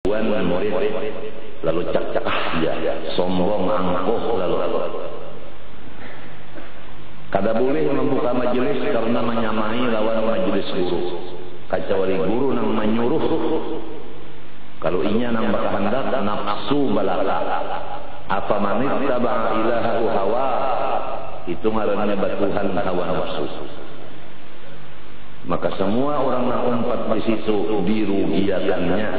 murid lalu cak-cak dia sombong angkuh lalu kada boleh membuka majelis karena menyamai lawan majelis guru kecuali guru nang menyuruh kalau inya nang berkehendak nafsu balaka apa manit taba'a ilahahu hawa itu ngaranna batuhan hawa nafsu. Maka semua orang yang umpat di situ dirugiakannya.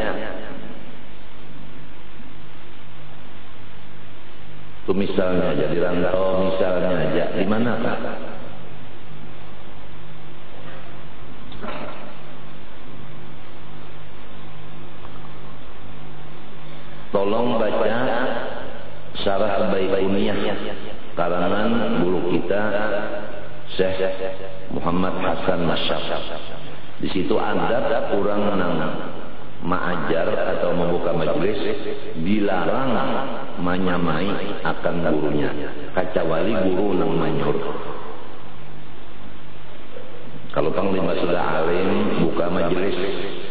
Itu misalnya aja di rantau, misalnya aja di mana kan? Tolong baca Syarah Baiquniyah karangan guru kita Syekh Muhammad Hasan Masyaf. Di situ ada orang nang mengajar atau membuka majelis dilarang menyamai akan gurunya kecuali guru nang menyuruh. Kalau panglima sudah alim buka majelis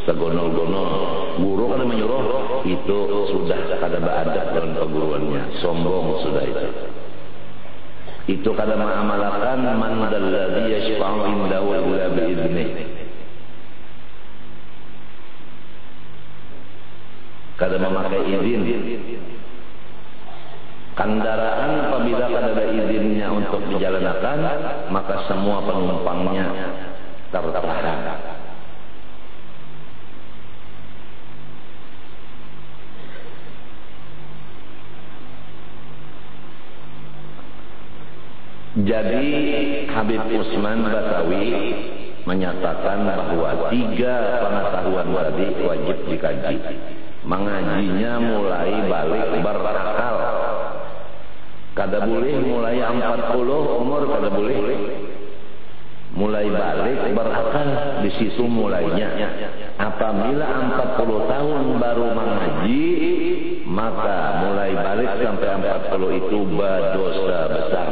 segonol-gonol guru kan menyuruh itu sudah kada beradab dalam perguruannya, sombong sudah itu kada mengamalkan man dalladzi yashfa'u indahu illa bi'idznih. Kada memakai izin. Kendaraan apabila kada ada izinnya untuk dijalankan, maka semua penumpangnya tertahan. Jadi Habib Usman Batawi menyatakan bahwa 3 pengetahuan tadi wajib dikaji. Mengajinya mulai balik berakal. Kada boleh mulai 40 umur kada boleh. Mulai balik berakal di situ mulainya. Apabila 40 tahun baru mengaji, maka mulai balik sampai 40 itu berdosa besar.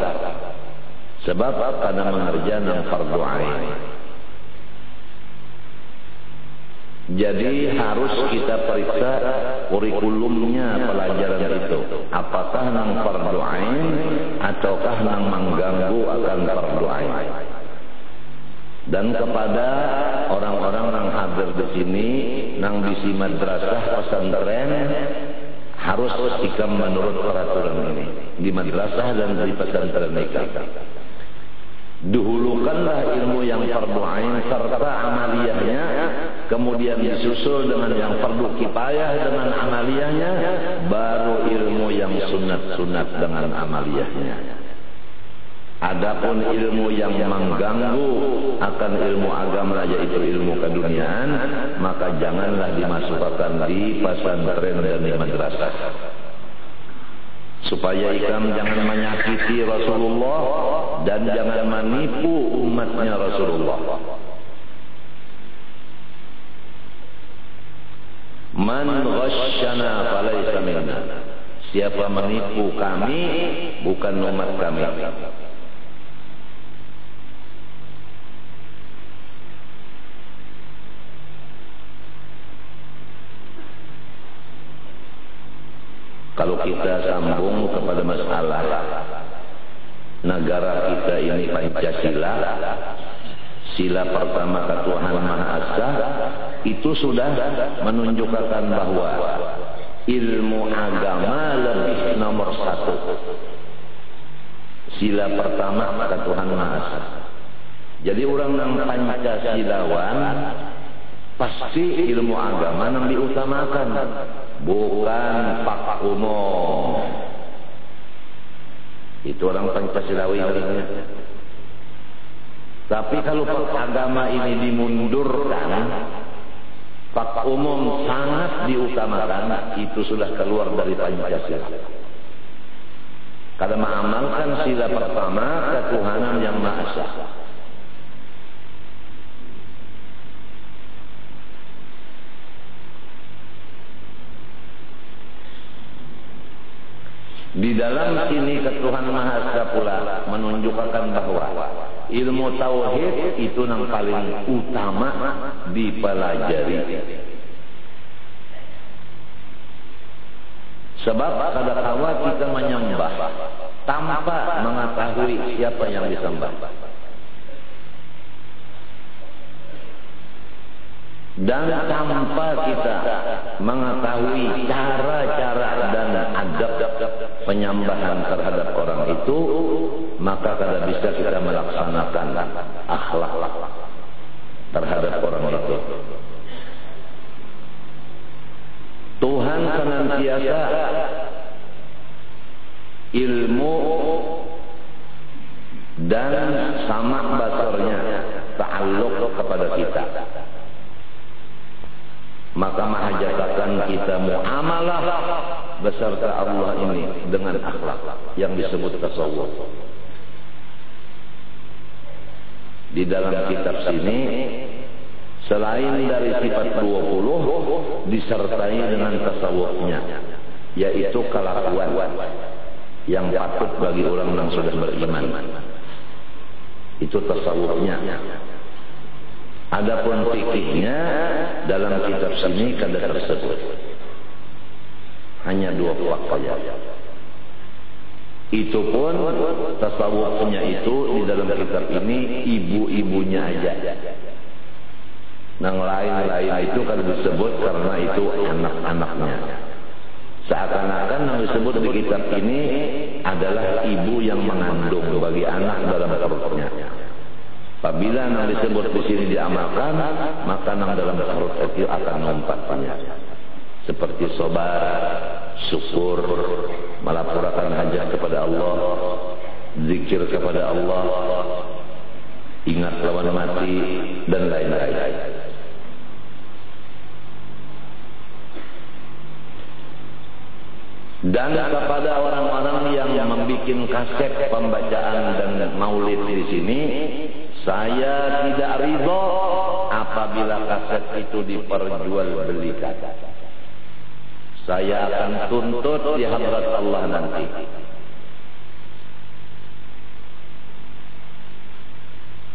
Sebab karena mengerjakan fardu ain. Jadi harus kita periksa kurikulumnya pelajaran itu. Apakah nang fardu ain ataukah nang mengganggu akan fardu ain. Dan kepada orang-orang yang hadir di sini nang bisi madrasah pesantren harus ikam menurut peraturan ini di madrasah dan di pesantren mereka. Dahulukanlah ilmu yang fardu ain serta amaliyahnya, kemudian disusul dengan yang fardu kifayah dengan amaliyahnya, baru ilmu yang sunat-sunat dengan amaliyahnya. Adapun ilmu yang mengganggu akan ilmu agama yaitu ilmu keduniaan, maka janganlah dimasukkan di pesantren dan di madrasah. Supaya ikam jangan menyakiti Rasulullah dan jangan menipu umatnya Rasulullah. Man ghasyana falaysa minna. Siapa menipu kami bukan umat kami. Kalau kita sambung kepada masalah negara kita ini Pancasila, sila pertama ketuhanan Maha Esa, itu sudah menunjukkan bahwa ilmu agama lebih nomor 1. Sila pertama ketuhanan Maha Esa. Jadi orang yang Pancasilawan pasti ilmu agama yang diutamakan, bukan pak umum. Itu orang Pancasilawi artinya. Tapi kalau pak agama ini dimundurkan, pak umum sangat diutamakan, itu sudah keluar dari Pancasila. Karena mengamalkan sila pertama ketuhanan yang Maha Esa. Di dalam sini ketuhanan Maha Esa pula menunjukkan bahwa ilmu tauhid itu yang paling utama dipelajari. Sebab kadang-kala kita menyembah tanpa mengetahui siapa yang disembah. Dan tanpa kita mengetahui cara-cara dan adab penyembahan terhadap orang itu, maka kada bisa kita melaksanakan akhlak terhadap orang itu. Tuhan senantiasa ilmu dan sama basarnya ta'alluq kepada kita. Maka mahajatakan kita muamalah beserta Allah ini dengan akhlak yang disebut tasawuf. Di dalam kitab sini selain dari sifat 20 disertai dengan tasawufnya, yaitu kelakuan yang patut bagi orang yang sudah beriman. Itu tasawufnya. Adapun fikihnya dalam kitab sini kada tersebut. Hanya 2 bab saja. Itu pun tasawufnya itu di dalam kitab ini ibu-ibunya aja. Yang lain-lain itu kada disebut karena itu anak-anaknya. Seakan-akan yang disebut di kitab ini adalah ibu yang mengandung bagi anak dalam perutnya. Apabila yang disebut di sini diamalkan, maka yang dalam perut itu akan memanfaatkannya. Seperti sabar, syukur, melapurkan hajat kepada Allah, zikir kepada Allah, ingat lawan mati, dan lain-lain. Dan kepada orang-orang yang membuat kaset pembacaan dan maulid di sini, saya tidak ridho apabila kaset itu diperjualbelikan. Saya akan tuntut di hadrat Allah nanti.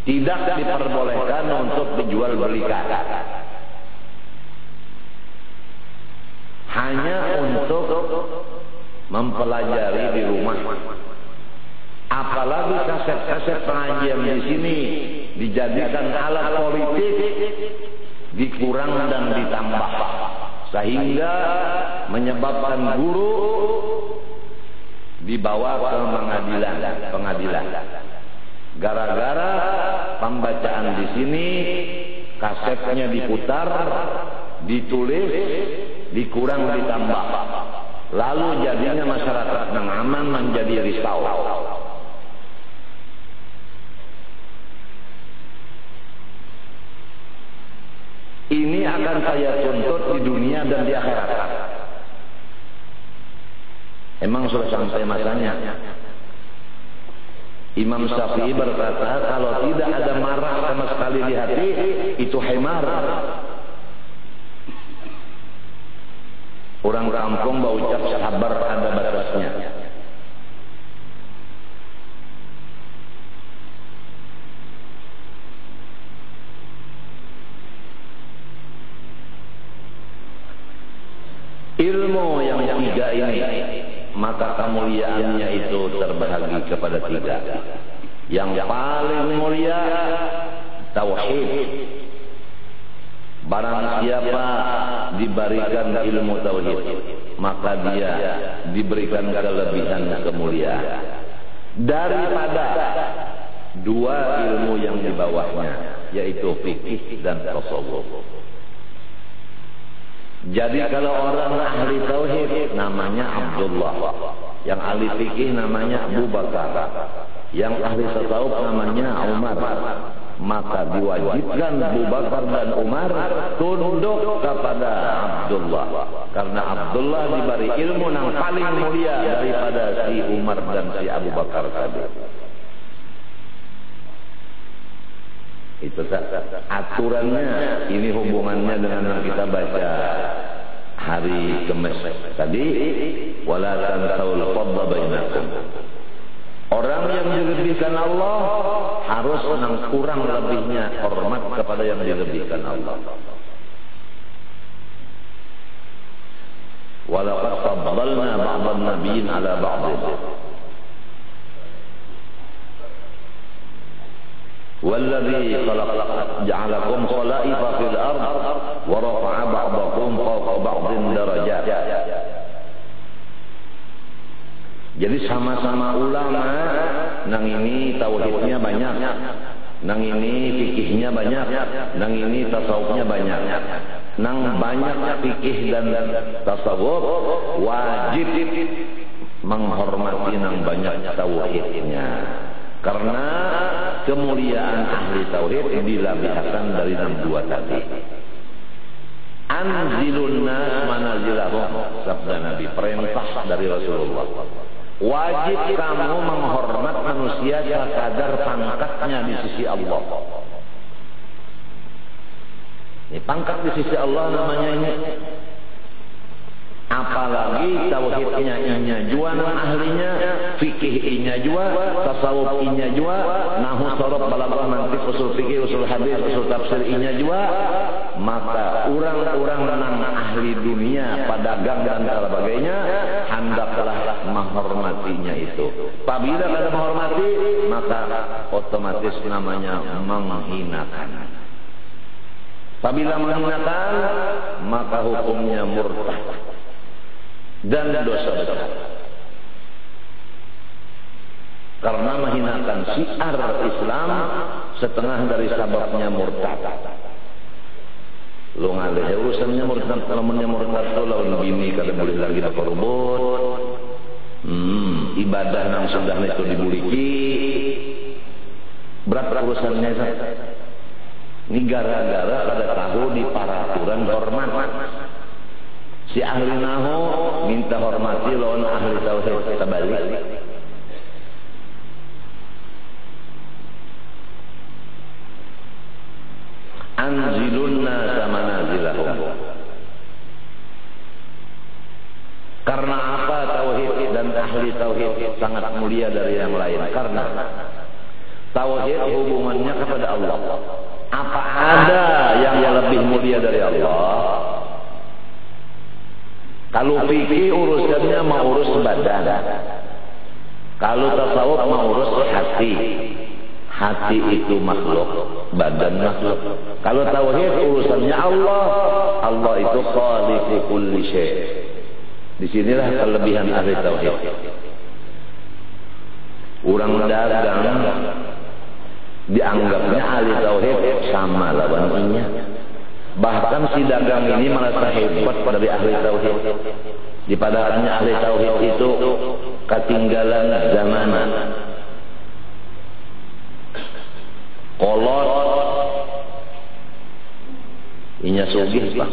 Tidak diperbolehkan untuk dijualbelikan. Hanya untuk mempelajari di rumah. Apalagi kaset-kaset pengajian di sini dijadikan alat politik, dikurang dan ditambah, sehingga menyebabkan guru dibawa ke pengadilan. Gara-gara pembacaan di sini, kasetnya diputar, ditulis, dikurang ditambah. Lalu jadinya masyarakat yang aman menjadi risau. Ini akan saya tuntut di dunia dan di akhirat. Emang sudah sampai masanya. Imam Syafi'i berkata, kalau tidak ada marah sama sekali di hati, itu himar. Orang kampung berucap sabar ada batasnya. Ilmu yang 3 ini, maka kemuliaannya itu terbagi kepada 3. Yang paling mulia tauhid. Barang siapa diberikan ilmu tauhid, maka dia diberikan kelebihan kemuliaan daripada 2 ilmu yang di bawahnya, yaitu fikih dan tasawuf. Jadi kalau orang ahli tauhid namanya Abdullah, yang ahli fikih namanya Abu Bakar, yang ahli tasawuf namanya Umar. Maka diwajibkan Abu Bakar dan Umar tunduk kepada Abdullah, karena Abdullah diberi ilmu yang paling mulia daripada si Umar dan si Abu Bakar tadi. Itu aturannya. Ini hubungannya dengan yang kita baca hari Kamis tadi, wala tansaul fadla bainakum. Orang yang dilebihkan Allah harus kurang lebihnya hormat kepada yang dilebihkan Allah. walaqad faddalna ba'dhan nabiyyin 'ala ba'dhin. Walladzi ja'alakum khala'ifa fil ard wa rafa'a ba'dakum fawqa ba'dhin darajat. Jadi sama-sama ulama, nang ini tauhidnya banyak, nang ini fikihnya banyak, nang ini tasawufnya banyak. Nang banyak fikih dan tasawuf wajib menghormati nang banyak tauhidnya. Karena kemuliaan ahli tauhid dilabihkan dari nang dua tadi. Anzilun nas manazilahum, sabda Nabi, perintah dari Rasulullah. Wajib kamu menghormat manusia sekadar pangkatnya di sisi Allah. Ini pangkat di sisi Allah namanya ini. Apalagi tauhidnya inya jua nang ahlinya, fikih inya jua, tasawuf inya jua, nahu sorof balaghah mantiq usul fikih usul hadis usul tafsir inya jua, maka orang-orang nang ahli dunia pedagang dan sebagainya hendaklah menghormatinya itu. Apabila kada menghormati, maka otomatis namanya menghinakan. Apabila menghinakan, maka hukumnya murtad dan dosa besar. Karena menghinakan syiar Islam setengah dari sebabnya murtad. Lu ngalih urusannya murtad, kalau murtad tuh lawan bini kada boleh lagi nak korban. Ibadah nang sudah itu dibuliki. Berat urusannya itu. Ini gara-gara kada tahu di peraturan hormat. Si ahli nahu minta hormati lawan ahli tauhid terbalik. Anzilun nasa manazilahum. Karena apa tauhid dan ahli tauhid sangat mulia dari yang lain? Karena tauhid hubungannya kepada Allah. Apa ada yang lebih mulia dari Allah? Kalau fikih urusannya mau urus badan, kalau tasawuf mau urus hati. Hati itu makhluk, badan makhluk. Kalau tauhid urusannya Allah, Allah itu khaliqu kulli syai'. Disinilah kelebihan ahli tauhid. Orang dagang dianggapnya ahli tauhid sama lawannya. Bahkan si dagang ini merasa hebat dari ahli tauhid. Di padahalnya ahli tauhid itu ketinggalan zaman. Kolot inya sugih Pak.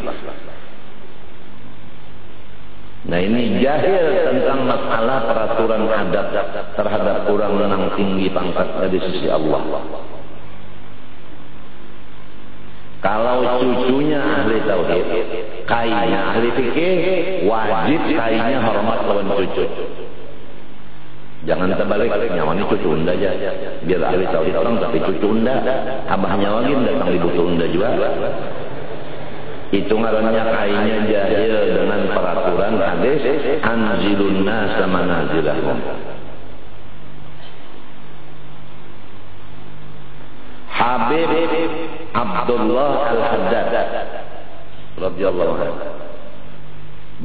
Nah ini jahil tentang masalah peraturan adat terhadap orang yang tinggi pangkatnya di sisi Allah. Kalau cucunya ahli tauhid, kainya ahli fikih, wajib kainya hormat lawan cucu. Jangan terbalik, nyawanya cucu unda aja. Biar ahli tauhid orang tapi cucu unda. Abahnya lagi datang di butuh unda juga. Itu ngarannya kainya jahil dengan peraturan hadis anzilun nasa manazilahum. Habib Abdullah Al-Haddad radhiyallahu anhu.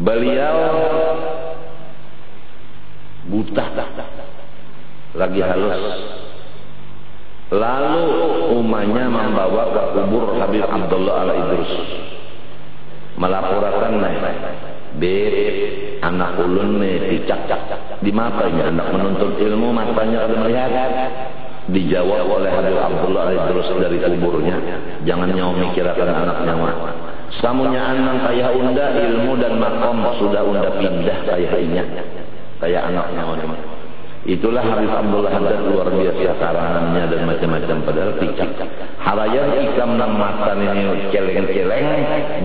Beliau buta, lagi halus. Lalu umatnya membawa ke kubur Habib Abdullah Al-Idrus, melaporkan Beb, anak ulun dicak di matanya, anak menuntut ilmu matanya kada melihat. Dijawab oleh Habib Abdullah Al-Idrus dari kuburnya, jangan nyawa mikirakan anak nyawa. Samunya anak kaya unda ilmu dan makom sudah unda pindah kayaknya, kayak anak nyawa. Itulah Habib Abdullah Haddad, luar biasa karangannya dan macam-macam. Padahal picak halayan ikam nang matan ini celeng-celeng,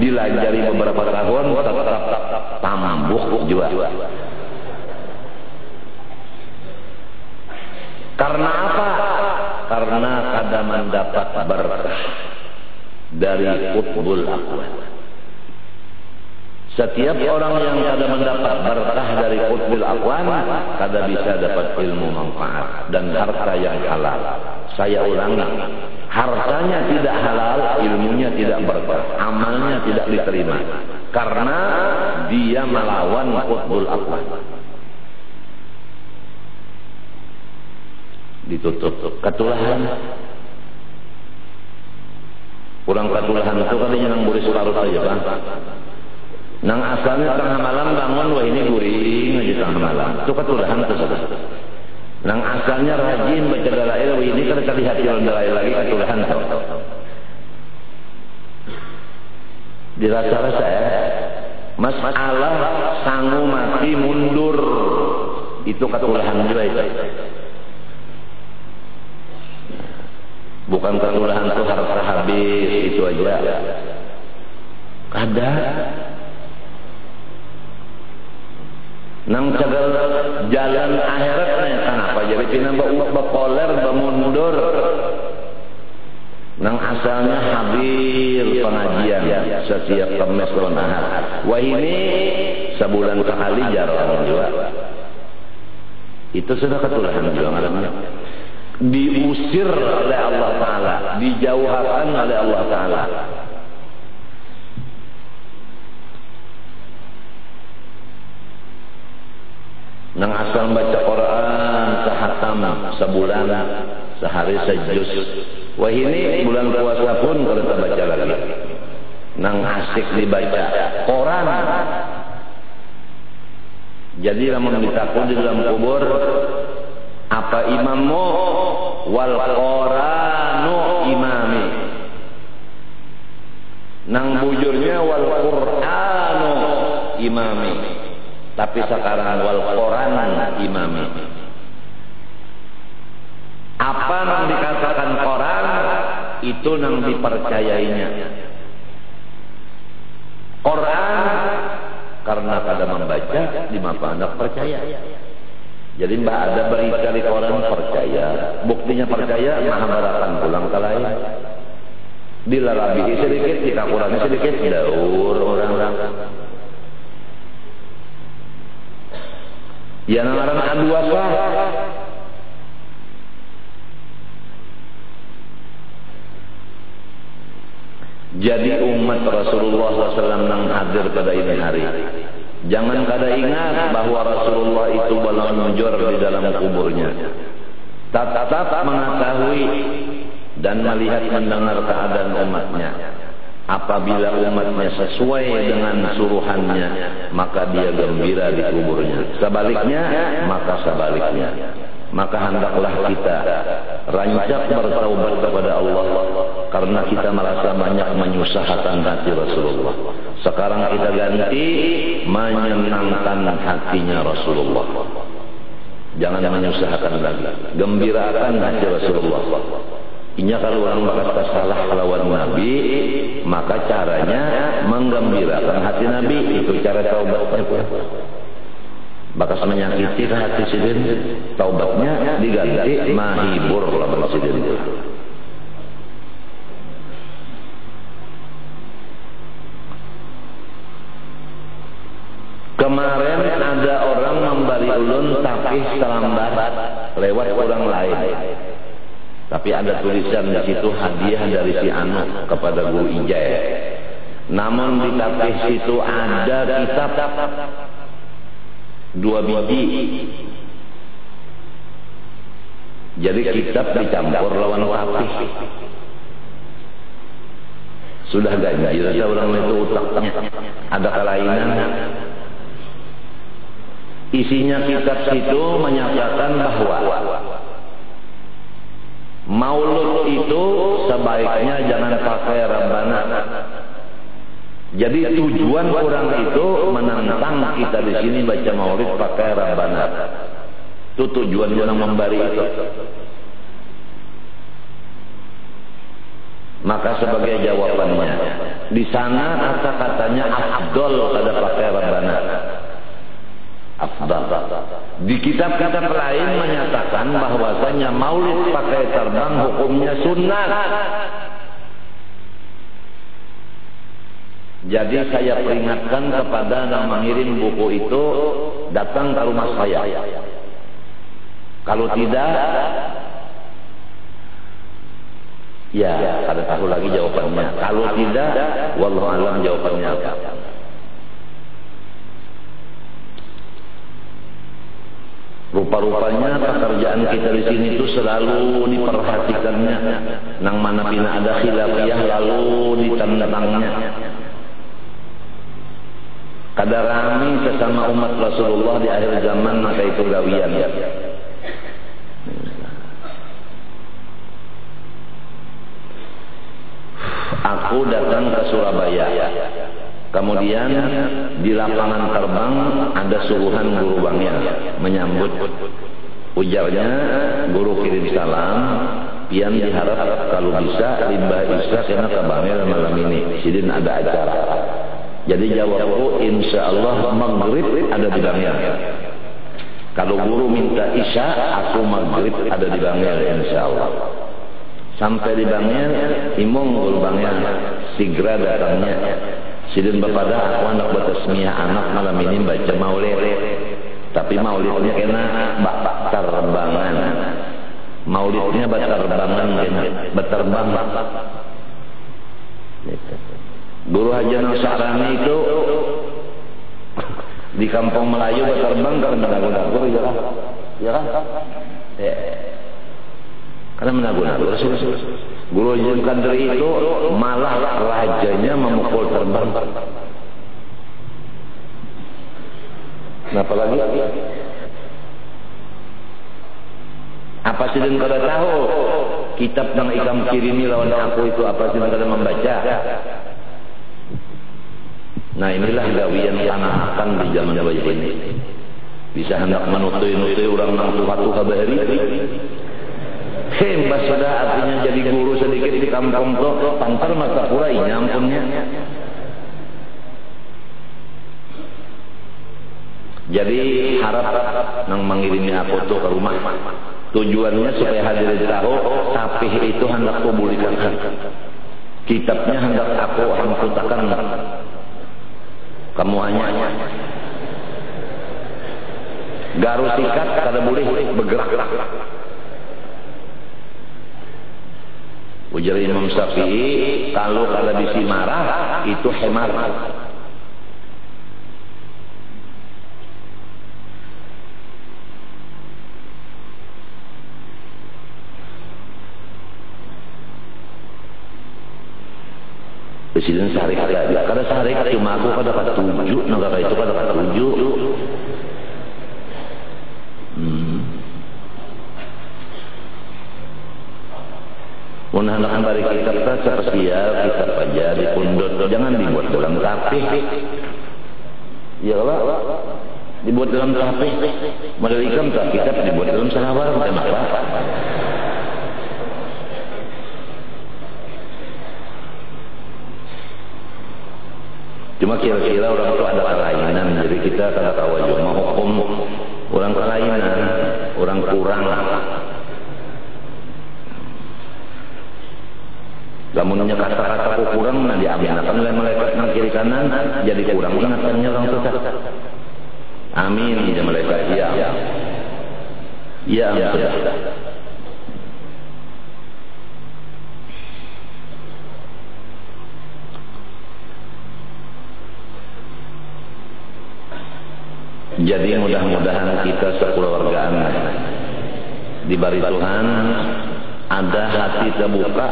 dilajari beberapa tahun tetap tambuh juga. Karena apa? Karena kada mendapat berkah dari qutbul aqwal. Setiap orang yang kada mendapat berkah dari qutbil aqwan, kada bisa dapat ilmu manfaat dan harta yang halal. Saya ulangi, hartanya tidak halal, ilmunya tidak berkah, amalnya tidak diterima, karena dia melawan qutbul aqwan. Ditutup ketulahan. Kurang ketulahan itu katanya nang buri separuh aja bang. Nang asalnya tengah malam bangun, wah ini guring aja tengah malam. Itu ketulahan itu saudara. Nang asalnya rajin baca dalail, wah ini kada terlihat jalan dalail lagi, ketulahan itu. Dirasa-rasa ya, masalah sangu mati mundur, itu ketulahan juga itu. Bukan ketulahan itu harta habis, itu aja. Kada. Nang cagal jalan akhirat kenapa jadi pina bakoler bamundur. Nang asalnya hadir pengajian setiap Kamis dan Ahad. Wah ini sebulan sekali jarang juga. Itu sudah ketulahan juga ngarannya. Diusir oleh Allah Ta'ala, dijauhkan oleh Allah Ta'ala. Nang asal baca Quran sehatam sebulan, sehari sejuz. Wah ini bulan puasa pun kalau kita baca lagi. Nang asik dibaca Quran. Jadi lamun ditakut di dalam kubur, apa imammu? Wal Quranu imami. Nang bujurnya wal Quranu imami. Tapi sekarang wal Quran imami. Apa yang dikatakan Quran itu yang dipercayainya. Quran karena kada membaca di mapa hendak percaya. Jadi mbak ada berita di Quran percaya. Buktinya percaya Mahabharatan pulang ke lain. Dilalabihi sedikit, dikakurangi sedikit, daur orang-orang. Ya ngaran adua sah. Jadi umat Rasulullah SAW yang hadir pada ini hari, jangan kada ingat bahwa Rasulullah itu balonjor di dalam kuburnya. Tetap mengetahui dan melihat mendengar keadaan umatnya. Apabila umatnya sesuai dengan suruhannya, maka dia gembira di kuburnya. Sebaliknya, maka sebaliknya. Maka hendaklah kita rancak bertaubat kepada Allah, karena kita merasa banyak menyusahkan hati Rasulullah. Sekarang kita ganti menyenangkan hatinya Rasulullah. Jangan menyusahkan lagi, gembirakan hati Rasulullah. Inya kalau orang bakal salah lawan Nabi, maka caranya menggembirakan hati Nabi. Itu cara taubatnya. Bakas menyakiti ke hati sidin, taubatnya diganti mahibur lawan sidin. Kemarin ada orang memberi ulun tapi terlambat lewat orang lain. Tapi ada tulisan di situ hadiah dari si Anu kepada Guru Ijai. Namun di tapis situ ada kitab 2 biji. Jadi kitab dicampur lawan tapis. Sudah ganjil saja orang itu utaknya. Ada kelainan. Isinya kitab situ menyatakan bahwa maulud itu sebaiknya jangan pakai Rabbana. Jadi tujuan orang itu menantang kita di sini baca maulid pakai Rabbana. Itu tujuan orang memberi itu. Maka sebagai jawabannya, di sana kata-katanya afdol kada pakai Rabbana. Afdal. Di kitab-kitab lain menyatakan bahwasanya maulid pakai terbang hukumnya sunnah. Jadi saya peringatkan kepada yang mengirim buku itu datang ke rumah saya. Kalau tidak, ya kada tahu lagi jawabannya. Kalau tidak, wallahu alam jawabannya apa. Rupa-rupanya pekerjaan kita di sini itu selalu diperhatikannya. Nang mana pina ada khilafiyah lalu ditentangnya. Kada rami sesama umat Rasulullah di akhir zaman maka itu gawian. Aku datang ke Surabaya. Kemudian di lapangan terbang ada suruhan guru Bangil menyambut. Ujarnya guru kirim salam, pian diharap kalau bisa limbah isya kena ke Bangil malam ini. Sidin ada acara. Jadi jawabku insya Allah maghrib ada di Bangil. Kalau guru minta isya, aku maghrib ada di Bangil insya Allah. Sampai di Bangil, imong guru Bangil segera datangnya. Sidin bapada aku anak bertasmiyah anak malam ini baca maulid. Tapi maulidnya kena baterbangan. Maulidnya baterbangan kena baterbang. Guru Haji Nasrani itu di kampung Melayu baterbang karena menagur-nagur ya kan? Karena menagur-nagur. Guru Haji Kadri itu malah rajanya memukul terbang. Kenapa lagi? Apa sih dan kada tahu? Kitab yang ikam kirimi lawan aku itu apa sih dan kada membaca? Nah inilah gawian kanakan di zaman wajah ini. Bisa hendak menutui-nutui orang nang tuha-tuha bahari. Hembas sudah artinya jadi guru sedikit di kampung tuh pantar mata pura ini ampunnya. Jadi harap nang mengirimi aku tuh ke rumah. Tujuannya supaya hadirin tahu tapih itu hendak publikkan. Kitabnya hendak aku hamputakan. Kamu hanya garu sikat kada boleh bergerak. Ujar Imam Syafi'i, kalau kada bisi marah itu hemar. Presiden syarikat ya, kada syarikat cuma aku kada ketujuh, negara itu kada ketujuh. Menandakan bari kitab tersial kitab aja di pundut, jangan dibuat dalam tapih. Ya Allah, dibuat dalam tapih. Model ikam tak kitab dibuat dalam salawar, kenapa? Cuma kira-kira orang itu ada kelainan, jadi kita kada tahu aja mau hukum orang kelainan, orang kurang. Lamunnya kata-kata kurang nah diaminakan oleh malaikat nang kiri kanan jadi kurang ingatannya orang sesat. Amin ya malaikat ya. Ya sudah. Jadi mudah-mudahan kita sekeluargaan diberi Tuhan ada hati terbuka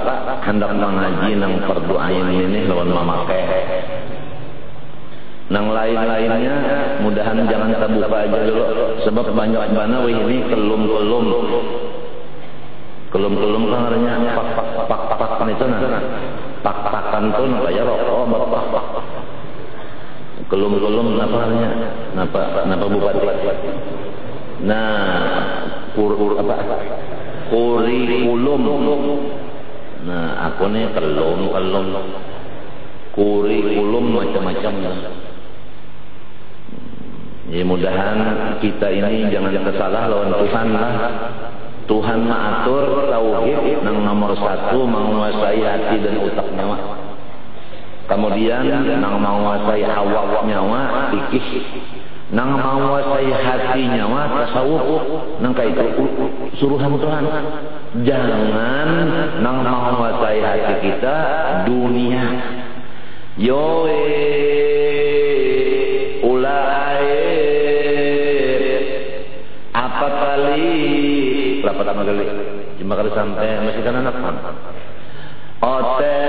hendak mengaji nang fardu ain ini lawan mamakai. Nang lain-lainnya mudahan jangan terbuka aja dulu sebab banyak bana weh ini kelum-kelum kan artinya pak-pak itu nah. Pak-pakan tuh kayak rokok bapak. Kelum-kelum apa artinya? Napa bupati? Nah, apa? Kurikulum. Nah, aku nih kelum. Kurikulum macam-macam. Ya mudahan kita ini jangan kesalah lawan Tuhan lah. Tuhan mengatur tauhid nang nomor 1 menguasai hati dan otak nyawa. Kemudian nang menguasai hawa nyawa fikih, nang menguasai hati nyawa tasawuf, nang itu suruhan Tuhan. Jangan nang menguasai hati kita dunia. Yoe ulai apa kali berapa kali? Cuma kali sampai masih kan anak kan. Ote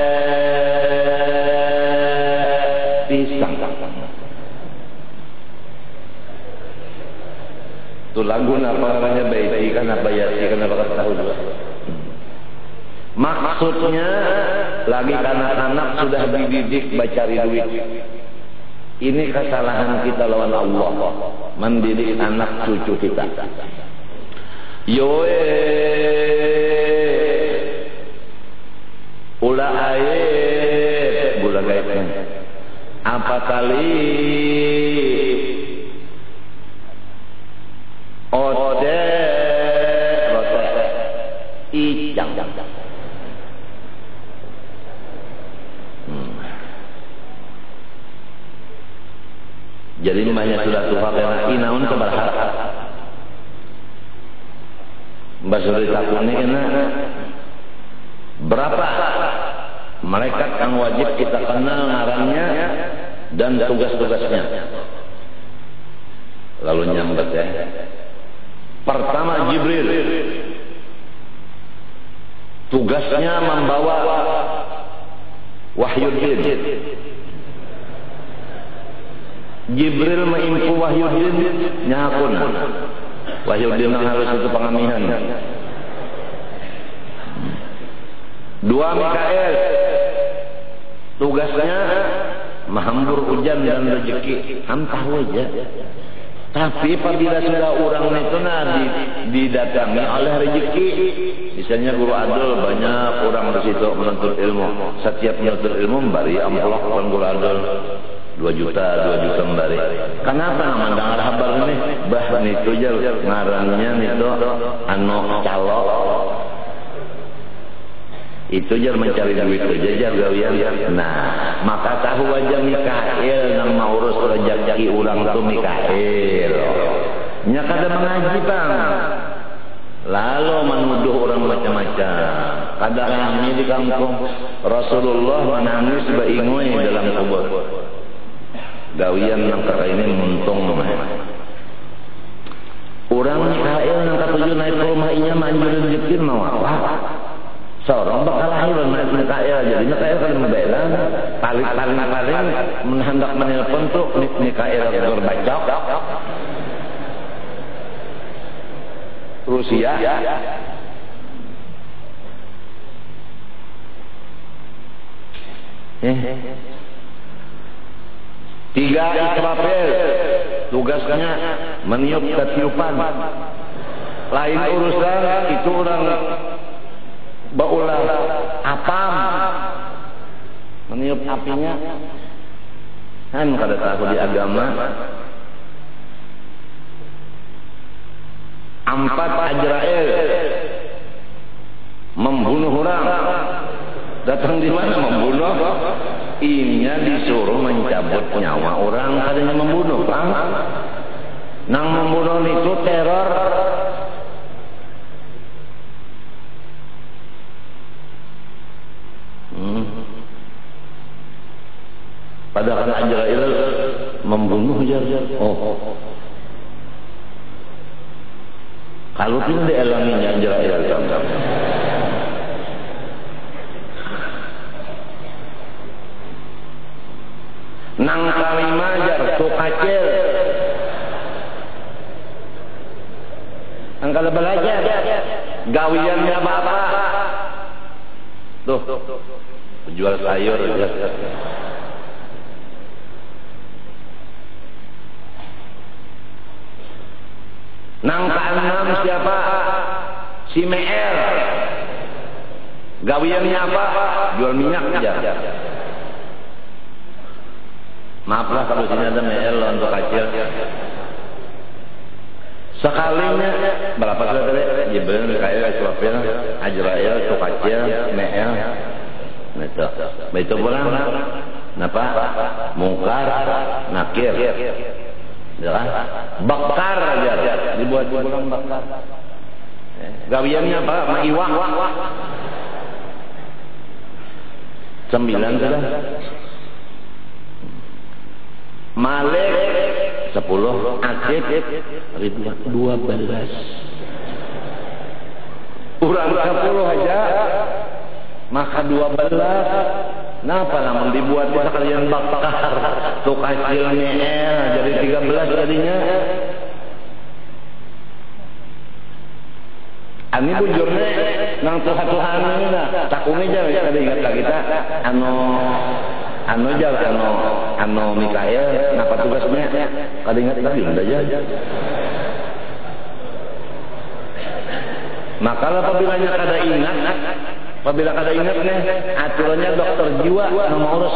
pisang. Itu lagu apa namanya baiti kan apa yasi kan apa tahu juga. Maksudnya lagi kanak-kanak sudah dididik cari duit. Ini kesalahan kita lawan Allah, mendidik anak cucu kita. Yoe ula air gula gaitnya. Apa kali ode rote icang. Jadi banyak sudah tuhan karena inaun keberharap. Mbak Suri takuni kena berapa malaikat yang wajib kita kenal ngarannya dan tugas-tugasnya. Lalu nyambet ya. Pertama Jibril, tugasnya membawa wahyuddin. Jibril mengimpu wahyuddin nyakun. Wahyuddin harus itu pengamihan. Dua Mikael, tugasnya menghambur hujan dan rezeki. Hampah aja. Tapi apabila sudah orang itu didatangi oleh rezeki, misalnya guru adol banyak orang di situ menuntut ilmu. Setiap menuntut ilmu memberi amplop kan guru adol 2 juta memberi. Kenapa namanya ada kabar ini? Bah itu aja ngarannya itu anu calo. Itu jar mencari duit aja jar gawian. Nah, maka tahu aja Mikael nang mau urus rezeki urang tuh Mikael. Nya kada mengaji Bang. Lalu menuduh orang macam-macam. Kada rame di kampung. Rasulullah menangis baingoi dalam kubur. Gawian nang kata ini muntung orang Mikael nang katuju naik ke rumah inya manjurin rezeki mau apa? Seorang bakal lahir naik Mikael, jadi Mikael kalau membela paling menghendak menelpon tuh Mikael berbacok Rusia. Tiga Israfil, tugasnya meniup ketiupan. Lain urusan itu orang baulah apam meniup apinya kan kada tahu di agama. 4 Azrail membunuh orang. Datang di mana membunuh? Inya disuruh mencabut nyawa orang kadanya membunuh Bang. Nang membunuh itu teror. Padahal Azrail membunuh jar. Oh. Kalau tidak dialaminya Azrail nang kalima jar tukacil. Ang kalau belajar gawiannya apa? Tuh jual sayur aja. Nang keenam siapa? Si Meel. Gawiannya apa? Jual minyak aja. Maaflah kalau sini ada Meel untuk kecil. Sekalinya berapa sudah tadi? Jibril, Mikael, Israfil, Azrail, Tukacil, Meel. Itu pulang. Napa? Mungkar, nakir. Ya kan? Bakar aja. Dibuat pulang bakar. Gawiannya apa? Maiwah. 9 sudah. Malik 10, Akib Ridwan 12. Urang 10 aja maka 12. Napa namun dibuat sekalian bakar tuh kecilnya jadi 13 jadinya. Ani bujurnya nang Tuhan na takungnya aja ingat lagi kita anu Mikael napa tugasnya kada ingat lagi aja. Maka apabila kada ingat nih aturannya dokter jiwa nama urus.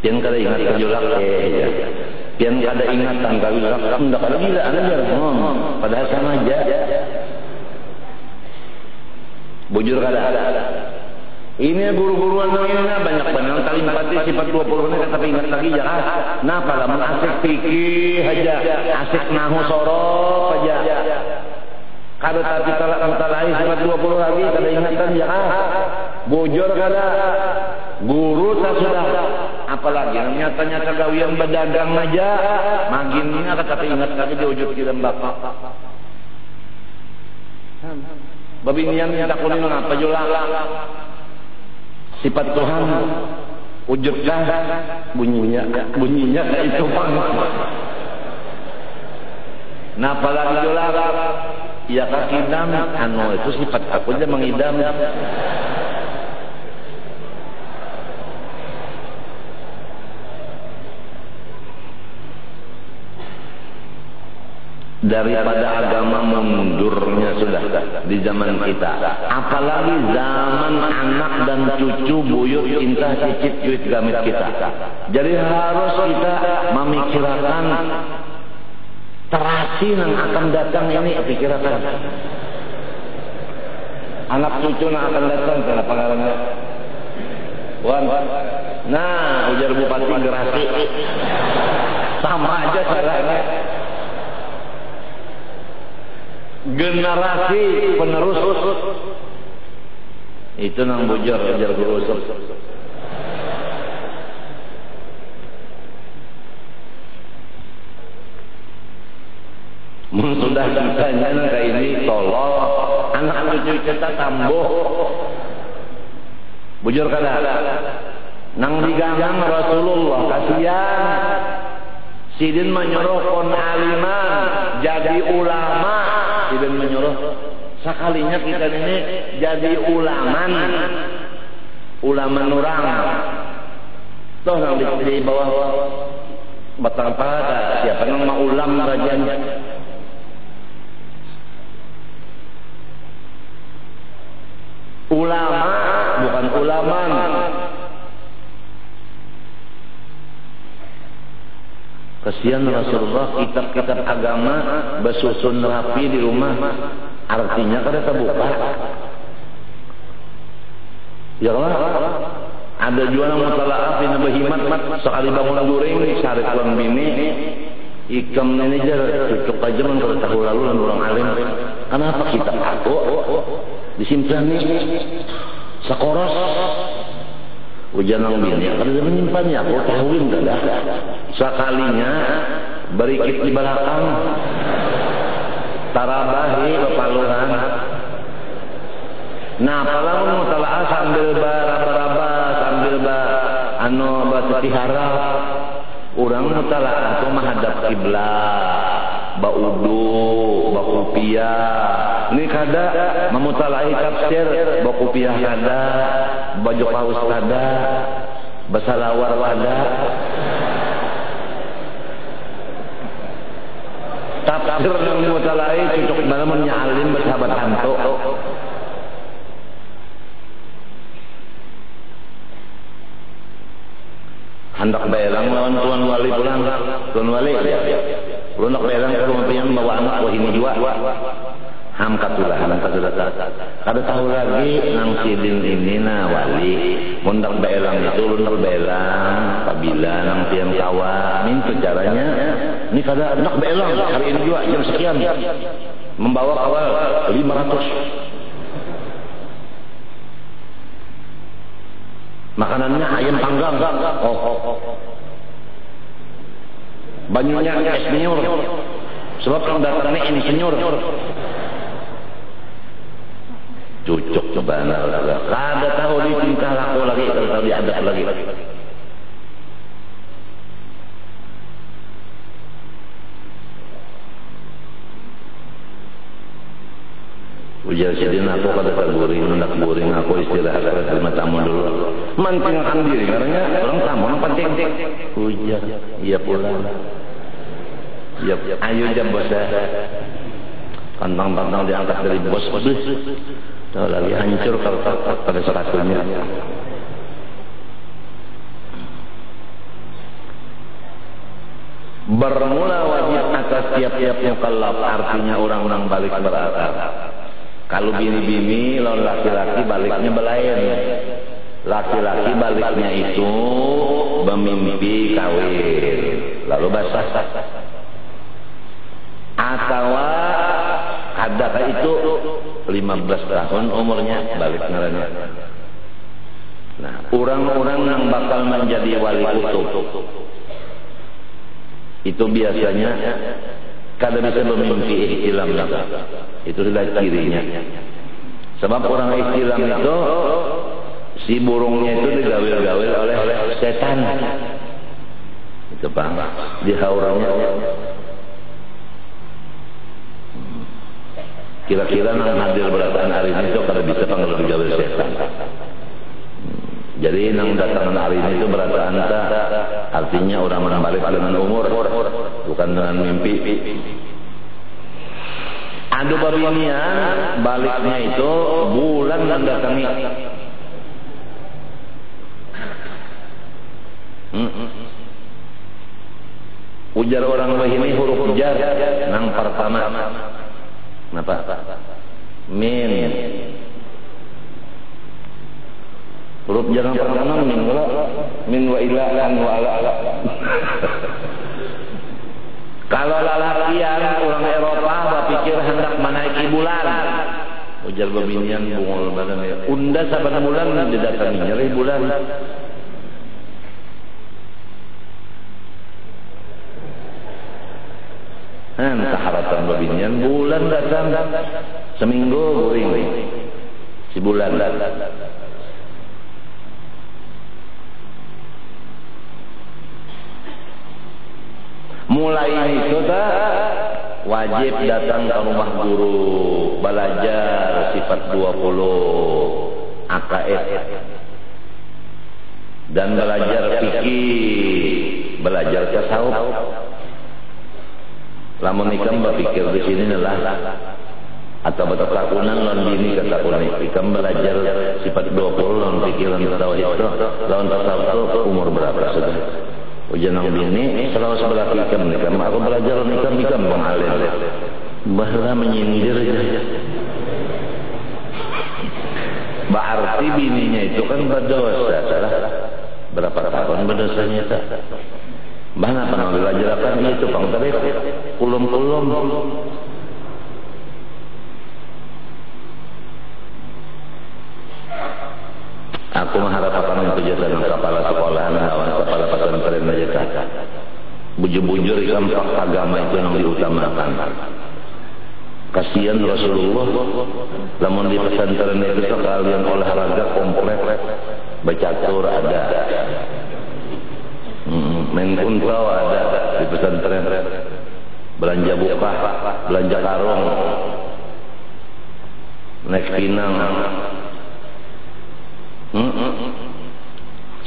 Pian kada ingat kejolak pian kada ingat tanggal hendak kada gila aja padahal sama aja bujur kada ini guru-guruan ini banyak kalimpati sifat 20 ini tapi ingat lagi ya napa lamun asik fikih aja asik nahu sorok aja kada tapi talai sifat 20 lagi kada ingatan ya bujur kada guru tak sudah apalagi nyata-nyata gawian berdagang aja maginnya tapi ingat lagi diwujud di lembak babinian tak kuning apa jula sifat Tuhan wujudkah bunyinya itu pang nah apalagi jula ya kakidam itu sifat aku aja mengidam daripada agama mundurnya sudah di zaman kita apalagi zaman anak dan cucu buyut intah cicit cuit gamit kita jadi harus kita memikirkan terasi yang akan datang ini pikirkan anak cucu yang akan datang kenapa ngarannya Wan nah ujar bupati Gerasi sama aja caranya generasi penerus itu nang bujur ajar guru usuk sudah ditanya kayak ini tolong anak cucu kita tambuh bujur kada nang digangang Rasulullah kasihan sidin menyuruh kon aliman jadi ulama sidin menyuruh sekalinya kita ini jadi ulaman urang toh nang di bawah batang pada siapa nang mau ulam rajanya ulama bukan ulaman kasihan Rasulullah kitab-kitab agama bersusun rapi di rumah artinya kada terbuka ya Allah ada jual mutalaaf ini berhimat sekali bangun guring sarik uang bini ikam ini aja cucuk aja man kada tahu lalu dan orang alim kenapa kita aku disimpan nih sekoros hujan yang bini kada menyimpannya aku tahuin kada sekalinya berikit di belakang tarabahi kepaluran nah palamun mutalaah sambil baraba sambil batihara orang mutalaah itu menghadap kiblat baudu bakupia ini kada memutalahi tafsir bakupia kada baju paus kada basalawar kada tafsir yang mutalai cocok dalam menyalim bersahabat hantu hendak belang lawan tuan wali pulang tuan wali pulang belang kalau mempunyai bawa anak wah ini juga hamkatulah kada tahu lagi nang sidin ini na wali mundak belang itu lundak belang apabila nang tiang kawa mintu caranya ini kada nak belang hari ini juga jam sekian membawa kawal 500 makanannya ayam panggang banyunya es minyur sebab yang datangnya insinyur cucuk sebenarnya kada tahu di tingkah laku lagi kada tahu diadab lagi ujar sidin aku kada terguring hendak guring aku istirahat ke rumah tamu dulu mantingkan diri karena orang tamu yang penting ujar iya pula iya ayo jam bos kantang-kantang diangkat dari bos tahu lagi hancur kalau pada sepatunya bermula wajib atas tiap-tiap mukallaf artinya orang-orang balik berakal. Kalau bini-bini lawan laki-laki baliknya belain. Laki-laki baliknya itu memimpi kawin lalu basah atau adakah itu 15 tahun umurnya balik ngarannya. Nah, orang-orang yang bakal menjadi wali kutub itu biasanya kada bisa memimpi ihtilam juga. Itu sudah cirinya. Sebab orang ihtilam itu si burungnya itu digawil-gawil oleh setan. Itu Pak, dihauranya. Kira-kira nang hadir berataan hari ini itu kada bisa panggil digawil setan. Jadi nang datangan hari ini itu berataan artinya orang balik dengan umur, bukan dengan mimpi. Adu babinian baliknya itu bulan mendatangi. Ujar orang bahini huruf jar nang pertama. Kenapa? Min. Huruf jar nang pertama min wa ila an wa ala. Kalau lalakian orang Eropa berpikir hendak menaiki bulan. Ujar babinian bungol badan ya. Unda saban bulan didatangi nyeri bulan. Entah haratan babinian bulan datang seminggu guring si bulan. Mulai itu wajib datang ke rumah guru belajar sifat 20 AKS dan belajar fikih, belajar tasawuf. Lamun ikam berpikir di sini adalah atau bertakunan lawan bini ketakunan ikam belajar sifat 20 lawan fikih lawan tasawuf itu lawan tasawuf umur berapa sudah? Ujian nang bini selalu sebelah ikam nikam aku belajar nikam mengalir bahwa menyindir aja berarti bininya itu kan berdosa salah berapa tahun berdosanya tak bahana pernah belajar akan itu pang tadi kulum aku mengharapkan itu jasa kepala sekolah lawan kepala pesantren aja tak bujur-bujur ikam agama itu yang diutamakan. Kasihan Rasulullah lamun di pesantren itu sekalian olahraga komplek bacatur ada main kuntau ada di pesantren belanja buka belanja karung naik pinang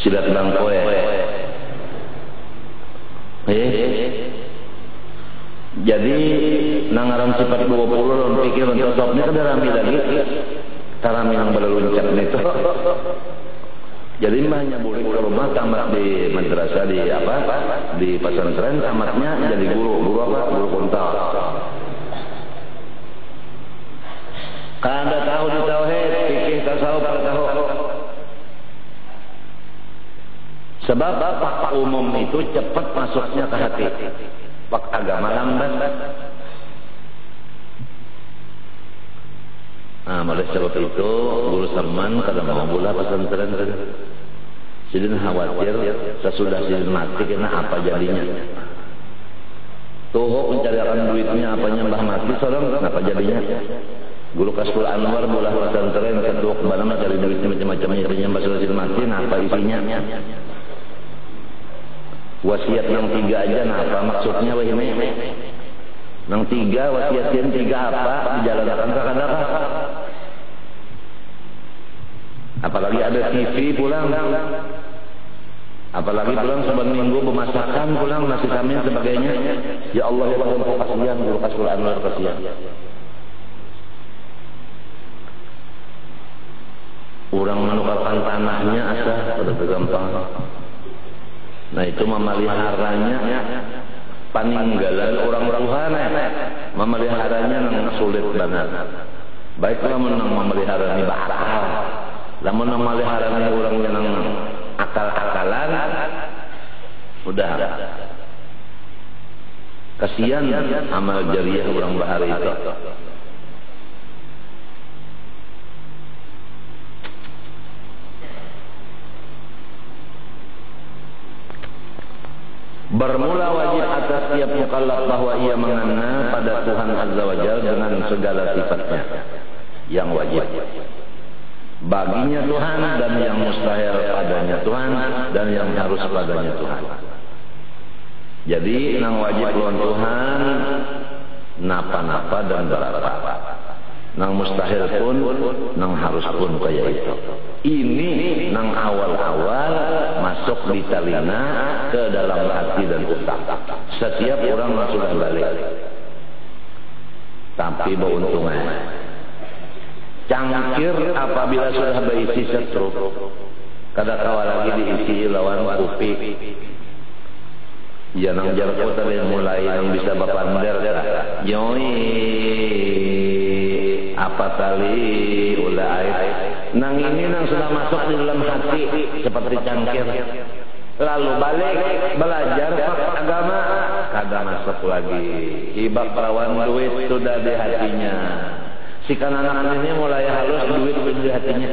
silat bangkoe jadi nangaran sifat 20 lawan pikir untuk sopnya kada rami lagi tarami yang berluncak itu jadi mbahnya boleh ke rumah tamat di madrasah di apa di pesantren tamatnya jadi guru apa guru kontak Kada tahu di tauhid, fikih tasawuf tahu. Sebab pak umum itu cepat masuknya ke hati. Pak agama lambat. Nah, oleh sebab itu guru Saman kadang mau pula pesantren. Sidin khawatir sesudah sidin mati kena apa jadinya. Tuh mencarikan duitnya apanya mbah mati seorang apa jadinya. Guru Kasful Anwar bola pesantren ketua kemana mencari duitnya macam-macam isinya mbah sudah sidin mati nah apa isinya. Wasiat nang 3 aja nah apa maksudnya wah ini. Nang 3 wasiatin 3 apa dijalankan ke kana apa? Apalagi ada TV pulang. Apalagi pulang sebulan minggu pemasakan pulang nasi kami sebagainya. Ya Allah ya Allah kasihan guru Kasful Anwar kasihan. Orang menukarkan tanahnya asa pada gampang. Nah itu memeliharanya peninggalan orang Tuhan. Memeliharanya nang sulit banget. Baiklah menang memelihara ini bakal. Lamun memelihara ini orang yang akal-akalan udah kasihan amal jariah orang bahari itu. Bermula wajib atas tiap mukallaf bahwa ia mengenal pada Tuhan Azza wa Jalla dengan segala sifatnya yang wajib baginya Tuhan dan yang mustahil padanya Tuhan dan yang harus padanya Tuhan. Jadi nang wajib lawan Tuhan napa-napa dan berapa. Nang mustahil pun nang harus pun kayak itu. Ini nang awal-awal masuk di telinga ke dalam hati dan otak. Setiap orang sudah balik. Tapi beruntungnya cangkir apabila sudah berisi setruk kada kawa lagi diisi lawan kopi ya nang jarko tadi mulai yang bisa bapander yoi apa kali ulah air nang ini nang sudah masuk di dalam hati seperti cangkir lalu balik belajar agama kada masuk lagi hibak lawan duit sudah di hatinya. Si kanan-kanan ini mulai halus duit di hatinya.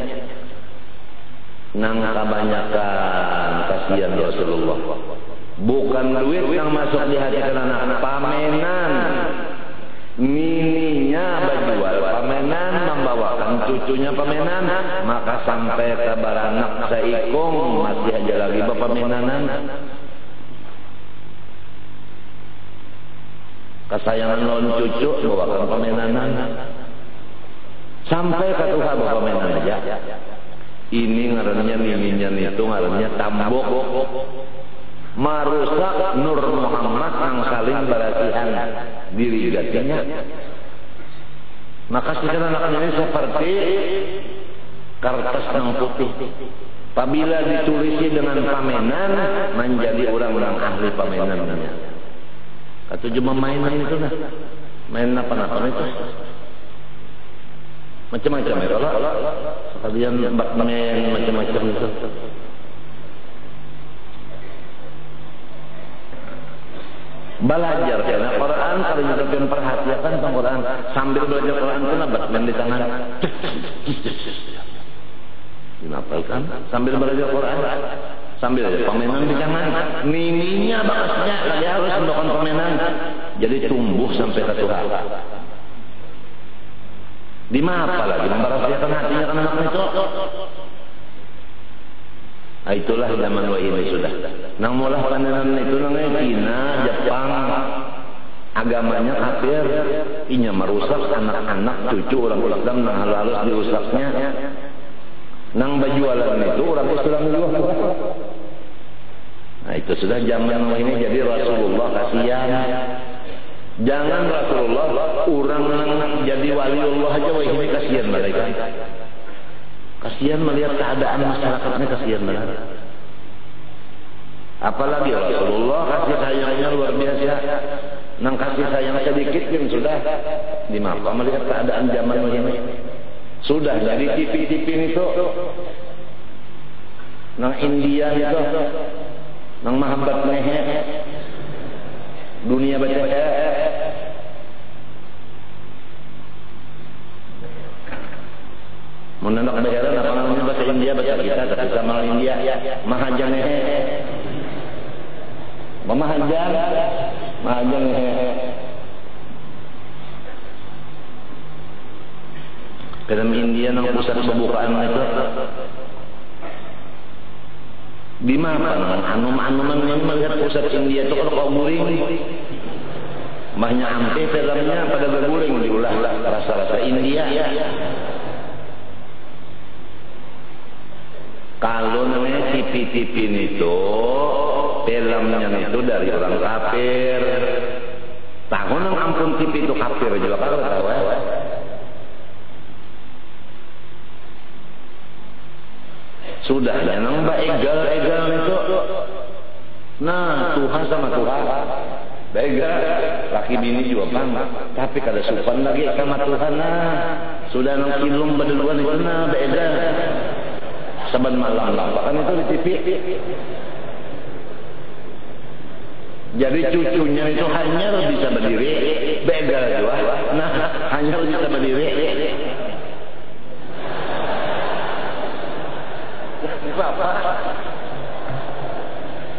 Nang kebanyakan kasihan Rasulullah. Bukan duit yang masuk di hati kanan, pamenan. Mininya berjual pamenan membawakan cucunya pamenan, maka sampai ke baranak seikung masih aja lagi bapamenanan. Kesayangan lawan cucu bawakan pamenanan. Sampai ke Tuhan bapak mainan aja. Ini ngarannya nininya itu ngarannya tambok. Merusak Nur Muhammad yang saling berasihan diri jatinya. Maka sekarang anak ini seperti kertas yang putih. Apabila ditulisi dengan pamenan menjadi orang-orang ahli pamenannya. Atau cuma mainan itu nah. Main apa-apa itu. Macam-macam ya kalau sekalian main macam-macam itu. Belajar karena Quran kalau kita perhatikan tentang Quran sambil belajar Quran itu nabat main di tangan. Dinapalkan sambil belajar Quran sambil pemainan di tangan. Nininya bakasnya lagi harus melakukan pemainan. Jadi tumbuh sampai ke Tuhan. Di mana apa lagi memperhatikan hatinya kan anak itu. Nah, itulah zaman wa ini sudah. Nang mulah panenan itu nang Cina, Jepang, agamanya kafir, inya merusak anak-anak cucu orang Islam nang halus dirusaknya. Nang berjualan itu orang Islam juga. Nah itu sudah zaman wa ini jadi Rasulullah kasihan. Jangan Rasulullah orang jadi waliullah aja wah ini kasihan mereka. Kasihan melihat keadaan masyarakatnya kasihan banget. Apalagi Rasulullah kasih sayangnya luar biasa. Nang kasih sayang sedikit pun sudah dimapa melihat keadaan zaman ini. Sudah jadi TV itu nang India itu nang mahambat mehe dunia baca menandak daerah apa namanya bahasa India bahasa kita tapi sama India mahajan mehe mahajan mehe film India nang pusat pembukaan itu di mana anum-anuman melihat pusat India itu kalau kau guring mahnya ampe filmnya pada berguring diulah rasa-rasa India. Kalau namanya TV itu filmnya itu dari orang kafir. Tahu nang ampun TV itu kafir juga kalau tahu ya. Sudah yang egal itu nah Tuhan sama Tuhan egal laki bini juga bang tapi kada sopan lagi sama Tuhan nah sudah nang kilum berduluan itu nah egal saban malam kan itu di TV jadi cucunya itu hanya bisa berdiri egal juga nah hanya bisa berdiri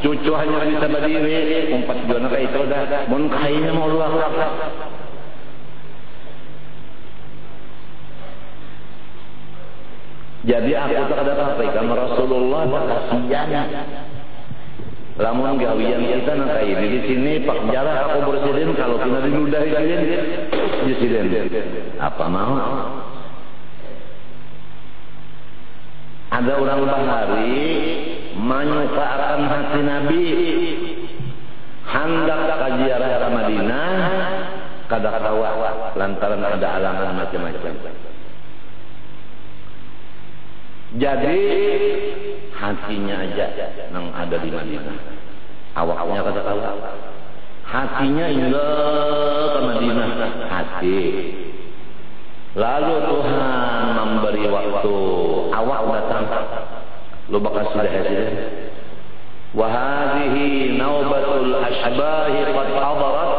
cucu hanya bisa berdiri umpat juana kayak itu dah mun kainnya mau luar jadi aku tak ada apa-apa sama Rasulullah kasihan lamun gawian kita nang kayak di sini pak jarak aku presiden kalau kita diludahi presiden apa mau ada orang bahari menyukakan hati Nabi hendak kajiarah ke Madinah kada kawa lantaran ada alangan macam-macam jadi hatinya aja yang ada di Madinah awaknya kada kawa hatinya indah ke Madinah hati lalu Tuhan memberi waktu awak datang lu bakal sudah hasil wa hadhihi naubatul ashbahi qad hadarat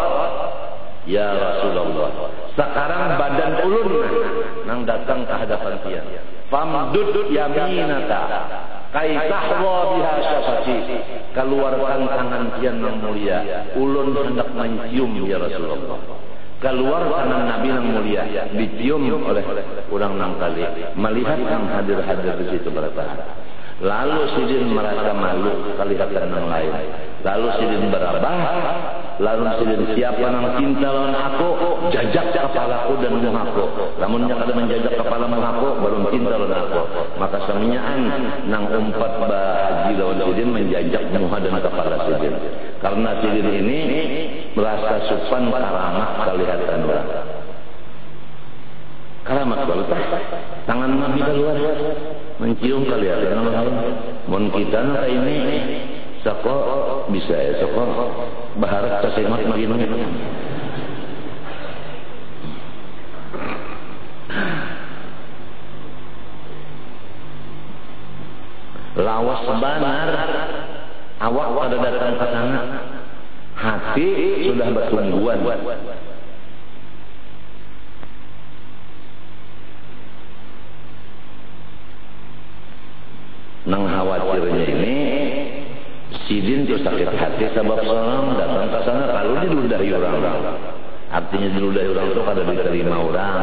ya Rasulullah sekarang badan ulun nang datang ke hadapan dia famdud yaminata kai tahwa biha syafati keluarkan tangan dia yang mulia ulun hendak mencium ya Rasulullah keluar tangan Nabi yang mulia dicium oleh orang nang kali melihat yang hadir-hadir di situ berapa lalu sidin merasa malu kelihatan yang lain lalu sidin berabah lalu sidin siapa yang cinta lawan aku jajak kepalaku dan muhaku namun yang ada menjajak kepala muhaku belum cinta lawan aku maka samian nang umpat bahaji lawan sidin menjajak muha dan kepala sidin karena sidin ini merasa sopan karamah kelihatan orang karamat kualitas tangan Nabi keluar mencium kelihatan orang lain mun kita nak ini sako bisa ya sako baharat kasemat begini lawas benar awak pada datang ke sana hati sudah bertumbuhan nang khawatirnya ini sidin tuh sakit hati sebab seorang datang ke sana kalau diludahi orang artinya diludahi orang itu kada diterima orang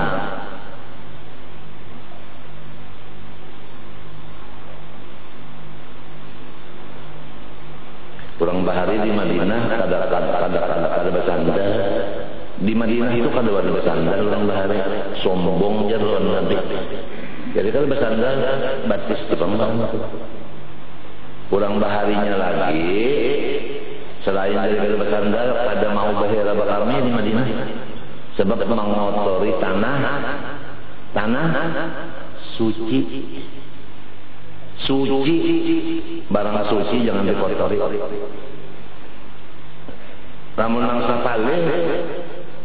orang bahari di Madinah kada bersandar di Madinah itu kada bersandar orang bahari sombong aja lawan Nabi jadi kalau bersandar batis di pembang kurang baharinya lagi selain dari bersandar pada mau bahira bakami di Madinah sebab mengotori tanah suci barang suci jangan dikotori namun nang sapale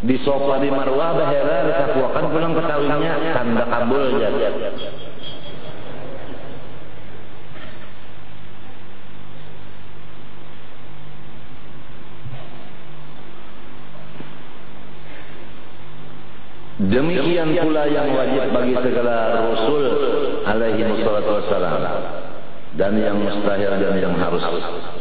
Di sofa di Marwah bahera disakuakan pulang ketawinya tanda kabul aja. Demikian pula yang wajib bagi segala Rasul alaihi wassalatu wassalam, dan yang mustahil dan yang harus,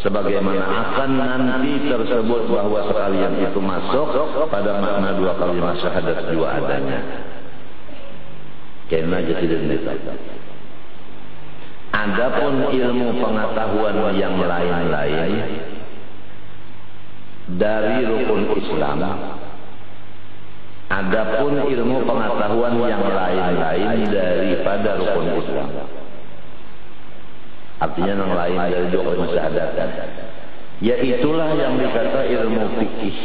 sebagaimana akan nanti tersebut bahwa sekalian itu masuk pada makna dua kalimat syahadat dua adanya. Kena jadi dendam. Adapun ilmu pengetahuan yang lain-lain dari rukun Islam, adapun ilmu pengetahuan yang lain-lain daripada rukun Islam, artinya yang lain dari dua kalimat syahadat, yaitulah yang dikata ilmu fikih.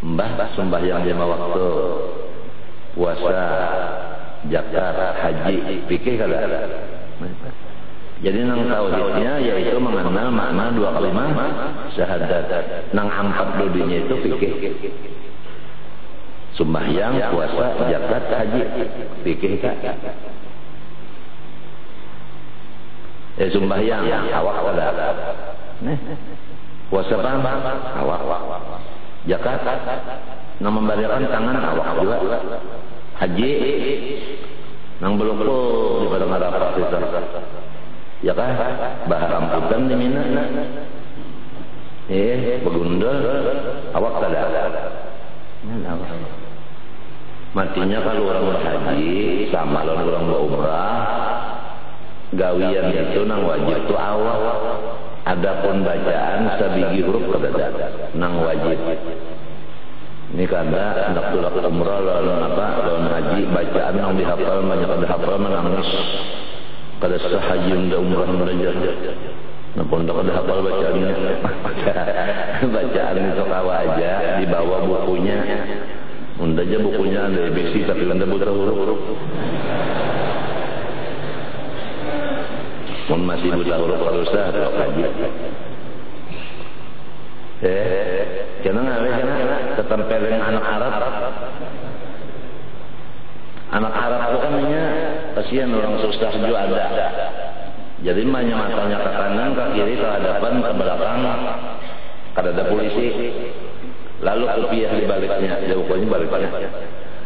Mbah sembahyang 5 waktu, puasa, zakat, haji, fikih kada. Jadi nang tauhidnya yaitu mengenal makna dua kalimat syahadat. Nang 4 dudinya itu fikih. Sembahyang, puasa, zakat, haji, fikih kan. Sembahyang awak kada. Puasa pam awak. Zakat nang memberikan tangan awak juga. Haji nang belum di padang Arafah itu. Ya kan? Bah rambutan di Mina. Begundul awak kada. Matinya kalau orang berhaji sama lawan orang berumrah, gawian itu nang wajib tu awak. Adapun bacaan sabigi huruf kada nang wajib. Ini kada hendak tulak umrah lawan haji, bacaan nang dihafal banyak kada hafal menangis. Kada sahaji unda umrah belajar. Napun kada hafal bacaannya. Bacaan itu kawa aja dibawa bukunya. Unda aja bukunya ada ABC tapi anda buta huruf. Mun masih buta huruf haruslah haji. Kenapa ketempeleng anak Arab? Anak Arab itu kan kasihan orang susah juga ada. Jadi banyak matanya ke kanan, ke kiri, ke hadapan, ke belakang. Kada ada polisi. Lalu kopiah di baliknya, jauhnya baliknya.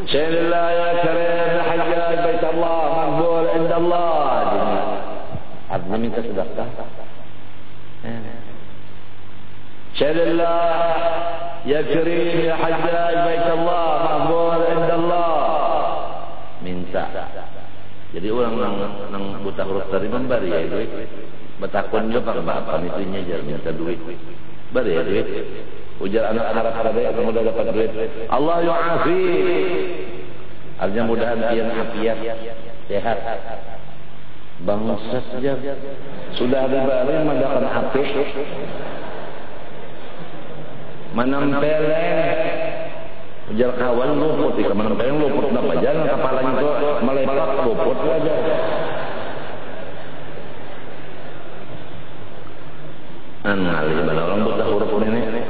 Syairillah ya karim, hajjaj bait Allah, makbul inda Allah. Artinya minta sedekah. Syairillah ya karim, ya hajjaj bait Allah, makbul inda Allah. Minta. Jadi orang nang buta huruf tadi memberi ya duit. Betakun juga pakai bapak itunya jar minta duit. Beri ya duit. Ujar anak Arab kada yang mudah dapat duit. Allah yu'afi. Artinya mudahan pian afiat, sehat. Bangsa saja sudah ada barang madakan apik. Menempeleng ujar kawan luput, jika menempeleng luput apa jangan kepalanya itu melepak luput aja. Anali mana orang buta huruf ini.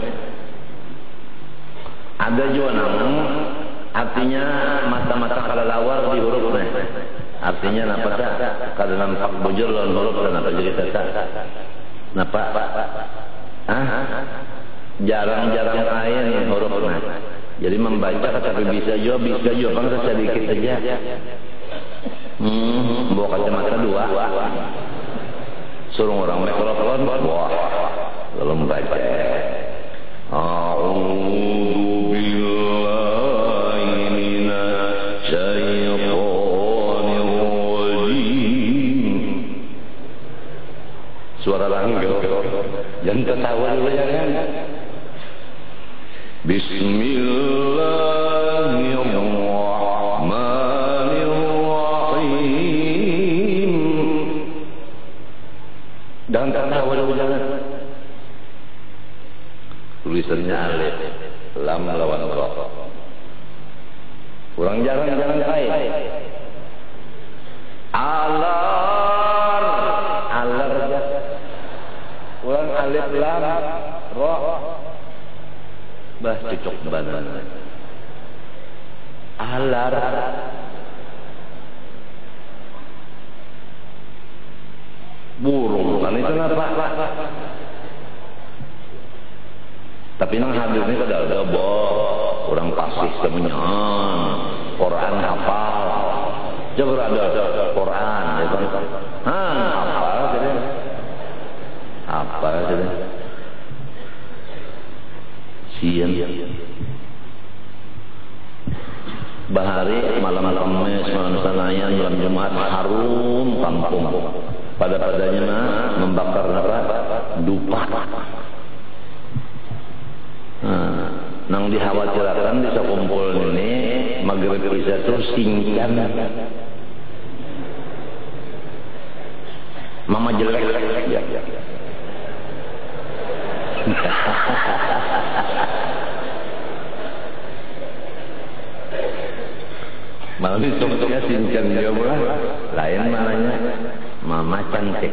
Ada juga namun artinya mata-mata kalalawar di hurufnya. Artinya napa tak? Kada nampak bujur lawan huruf dan apa jadi tak? Napa? Jarang-jarang lain hurufnya. Jadi membaca tapi bisa juga bangsa sedikit saja. Bawa kacamata 2. Suruh orang mikrofon, wah, lalu membaca. A'udzu billahi minasy syaithanir rajim. Suara langgeng. Jangan ketawa dulu jangan. Bismillahirrahmanirrahim. Jangan tertawa dulu jangan. Tulisannya alif, lam lawan ra. Kurang jarang-jarang baik. Alar aja. Kurang alif lam ra. bah cocok badan. Alar burung kan itu apa? Tapi nang hadirnya kada boh orang pasih semenyan Quran hafal coba ada Quran ya kan hafal jadi apa jadi siang bahari malam Kamis malam Senayan malam Jumat harum kampung pada-padanya mah membakar apa dupa. Nang dikhawatirkan bisa kumpul ini maghrib bisa tuh singkan mama jelek ya. Malam itu sebetulnya singkan dia pula lain maknanya mama cantik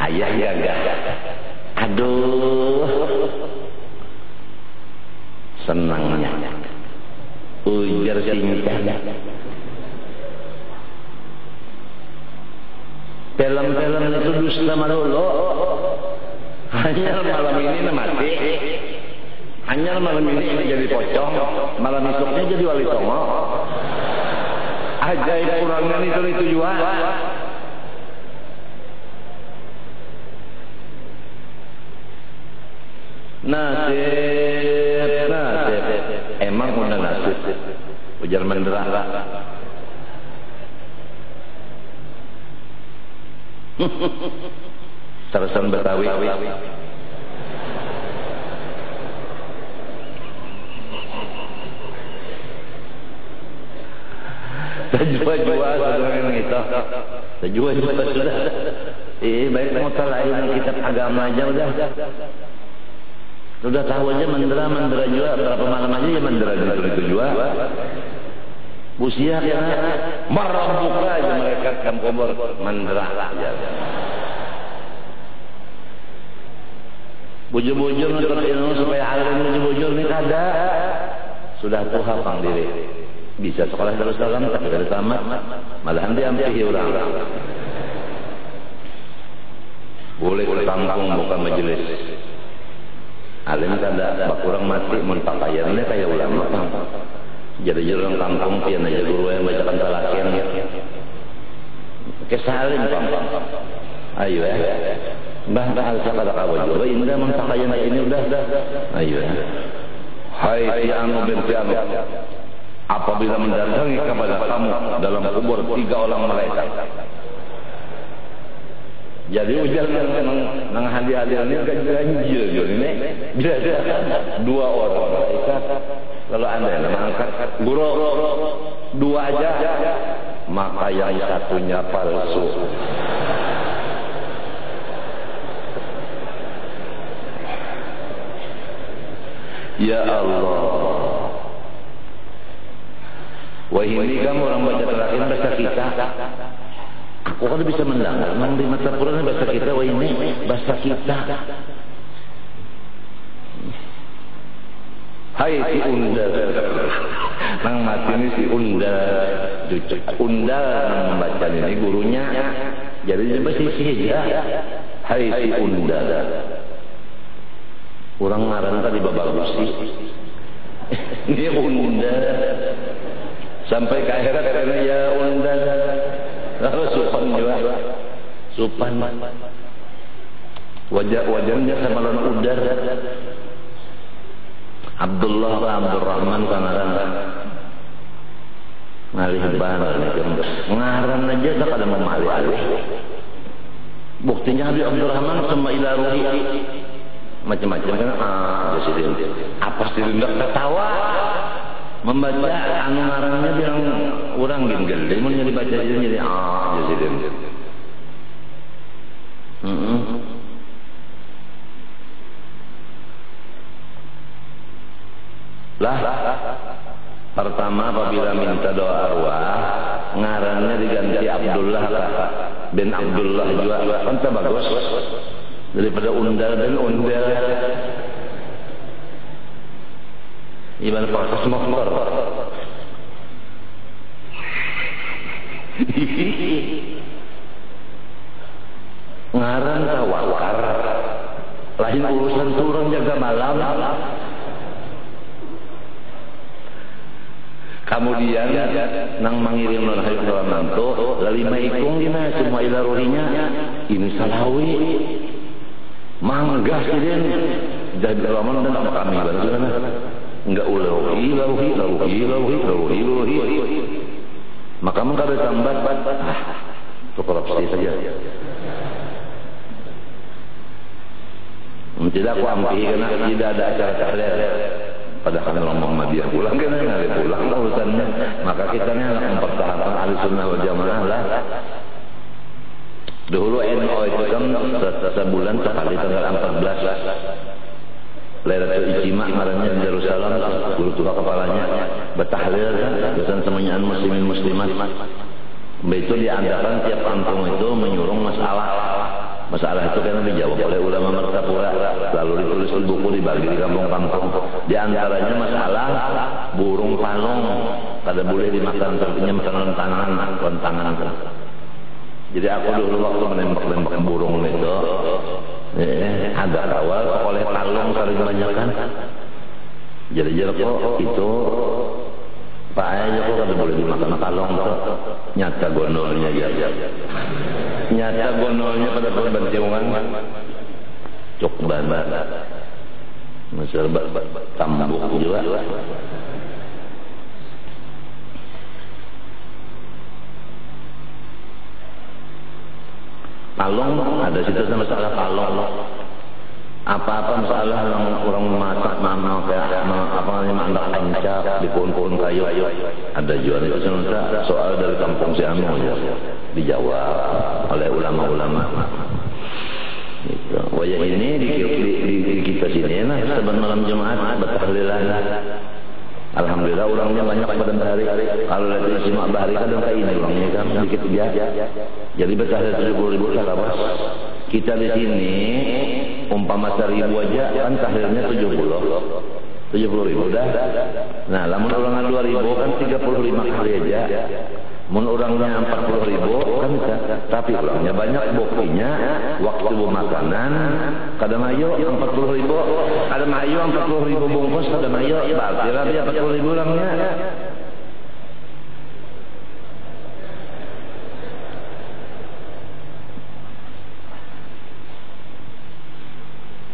ayah gagah. Aduh, senangnya ujar singkat. Film-film itu dusta malolo. Hanya malam ini mati. Hanya malam ini jadi pocong. Malam esoknya jadi wali songo. Ajaib kurangnya itu juga. Nasib. Emang udah nasib. Ujar mendera. Terusan Betawi. Tajwa-jwa saudara yang kita. Tajwa-jwa sudah. Baik mau lain kitab agama aja udah. Sudah tahu aja mendera juga berapa malam aja ya mendera itu juga. Busia karena marah buka aja mereka kam kubur mendera aja. Bujur-bujur untuk ilmu supaya alim bujur-bujur ini ada. Sudah tuh hafal diri. Bisa sekolah Darussalam tapi dari tamat malahan diampihi orang. Boleh ke kampung buka majelis. Alim kada bakurang mati mun pakaiannya kayak ulama Bang. Jadi orang kampung pian aja guru yang bacakan talakian. Kesalim Bang. Ayo ya. Mbah alsa kada kawaju. Indah mun pakaian ini udah. Ayo ya. Hai si anu binti anu. Apabila mendatangi kepada kamu dalam kubur 3 orang malaikat. Jadi ujar nang hadiah-hadiah ini kan ganjil ini. Bila ada 2 orang malaikat lalu anda yang mengangkat guru 2 aja maka yang satunya palsu. Ya Allah. Wah ini kamu orang baca terakhir bahasa kita. Aku kan bisa mendengar. Memang di mata Quran bahasa kita. Wah ini bahasa kita. Hai si Undal. Nang mati ini si Undal. Undal yang membaca ini gurunya. Jadi dia bersisi aja. Hai si Undal. Orang ngaran tadi babagusi. Ini Undal. Sampai ke akhirat karena ya Undal. Lalu Supan juga. Supan. Wajahnya sama lawan udar. Abdullah Abdurrahman kangaran. Ngalih ban ngaran aja tak ada mau alih-alih. Buktinya Habib Abdurrahman sama ila ruhi. Macam-macam kan presiden. Apa sih hendak ketawa? Membaca anu ngarannya bilang orang gede mun jadi baca itu jadi presiden. Lah pertama apabila minta doa arwah ngarannya diganti Abdullah bin Abdullah juga kan bagus. daripada undal dan undel. Ibarat pakas motor. Ngaran tawakar, lain urusan turun jaga malam. Kemudian nang mangirim non hayuk dalam mantu lalima ikung dina semua ila ruhinya ini salawi mangga sidin jadi lamun dan kami barana enggak ulawi maka mengkada sambat itu korupsi saja. Tidak aku ampi karena tidak ada acara-acara pada kami ngomong Muhammadiyah pulang kan nggak pulang lah urusannya. Maka kita nih anak mempertahankan Ahlussunnah wal Jamaah lah. Dahulu NU itu kan sebulan sekali tanggal 14 Lailatul Ijtima marahnya di Yerusalem, guru tua kepalanya bertahlil kan, dosen semuanya muslimin muslimat. Itu diandakan tiap kampung itu menyuruh masalah itu karena dijawab oleh ulama Martapura, lalu ditulis di buku dibagi di kampung-kampung. Di antaranya masalah burung palung kada boleh dimakan, tentunya makanan tangan. Jadi aku dulu waktu menembak burung itu ada awal oleh palung paling banyak kan. Jadi kok itu Pak aja kok kada boleh dimakan palung tuh. Nyata gondolnya ya. Nyata gonolnya pada perbantiungan cok banget masih tambuk juga. Palong ada situ sama masalah palong apa-apa masalah orang masak mama kayak apa namanya anak encak di pohon-pohon kayu ada juga itu sebenarnya soal dari kampung Siamo ya dijawab oleh ulama-ulama. Gitu. Wajah ini di kita sini nah saban malam Jumat bertahlilan. Alhamdulillah orangnya banyak pada hari. Kalau lagi simak bahari kadang kayak ini orangnya kan sedikit biasa. Jadi bertahlil 70.000 salawas. Kita di sini umpama 1.000 aja kan tahlilnya 70.000 dah. Nah, lamun ulangan 2.000 kan 35 kali aja. Mun orangnya 40.000 kan bisa. Tapi orangnya banyak buktinya waktu makanan kadang ayo 40.000, kadang ayo 40.000 bungkus, kadang ayo berarti lah 40.000 orangnya.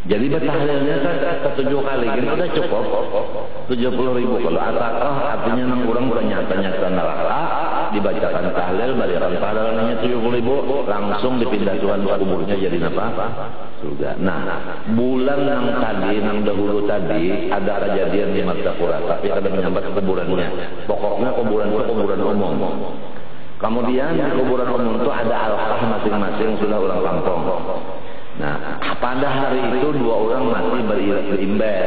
Jadi bertahlilnya kan 7 kali gitu udah cukup 70.000. Kalau atakah artinya nang kurang nyata-nyata neraka dibacakan tahlil baliran tahlilnya 70.000 langsung dipindah Tuhan kuburnya jadi apa? Surga. Nah, bulan nang tadi nang dahulu tadi ada kejadian di Martapura tapi ada menyambat kuburannya. Pokoknya kuburan itu kuburan umum. Kemudian di kuburan umum itu ada alqah masing-masing sudah orang kampung. Nah, pada hari itu 2 orang mati berimber.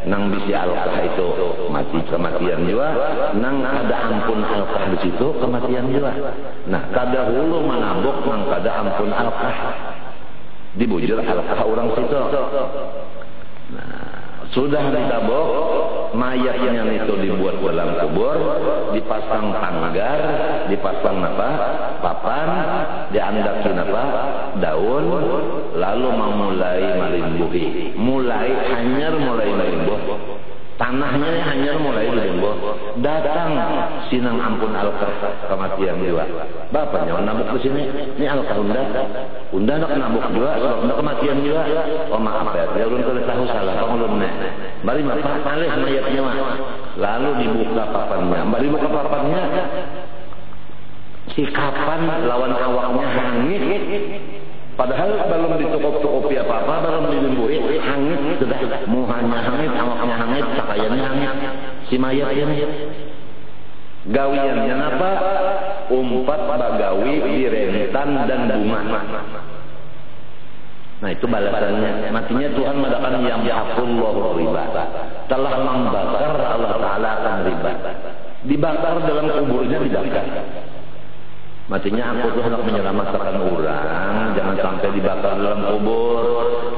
Nang bisi alqah itu mati kematian juga, nang ada ampun alqah di situ kematian juga. Nah, kada hulu manabuk nang kada ampun alqah. Dibujur alqah orang situ. Nah, sudah ditabok, mayatnya itu dibuat dalam kubur, dipasang tanggar, dipasang papan, diandakin daun, lalu memulai malimbuhi. Mulai malimbuh. Tanahnya hanyar mulai malimbuh. Datang sinang ampun alqah kematian juga. Bapaknya nabuk ke sini, ini alqah unda nak nabuk juga, nak kematian juga. Oh maaf ya, dia belum tahu salah, pengelun nek. Bari bapak palih mayatnya mah. Lalu dibuka papannya. Bari buka papannya. Si kapan lawan awaknya hangit. Padahal belum ditukup-tukupi apa-apa, belum dilimbuhi, hangit sudah. Muhanya hangit, awaknya hangit, pakaiannya hangit. Si mayatnya gawiannya apa? Umpat bagawi di rentan dan bunga. Nah itu balasannya. Matinya Tuhan mengatakan yang yahfullahu riba. Telah membakar Allah Ta'ala akan riba. Dibakar dalam kuburnya dibakar. Matinya aku tuh hendak menyelamatkan orang, jangan sampai dibakar dalam kubur,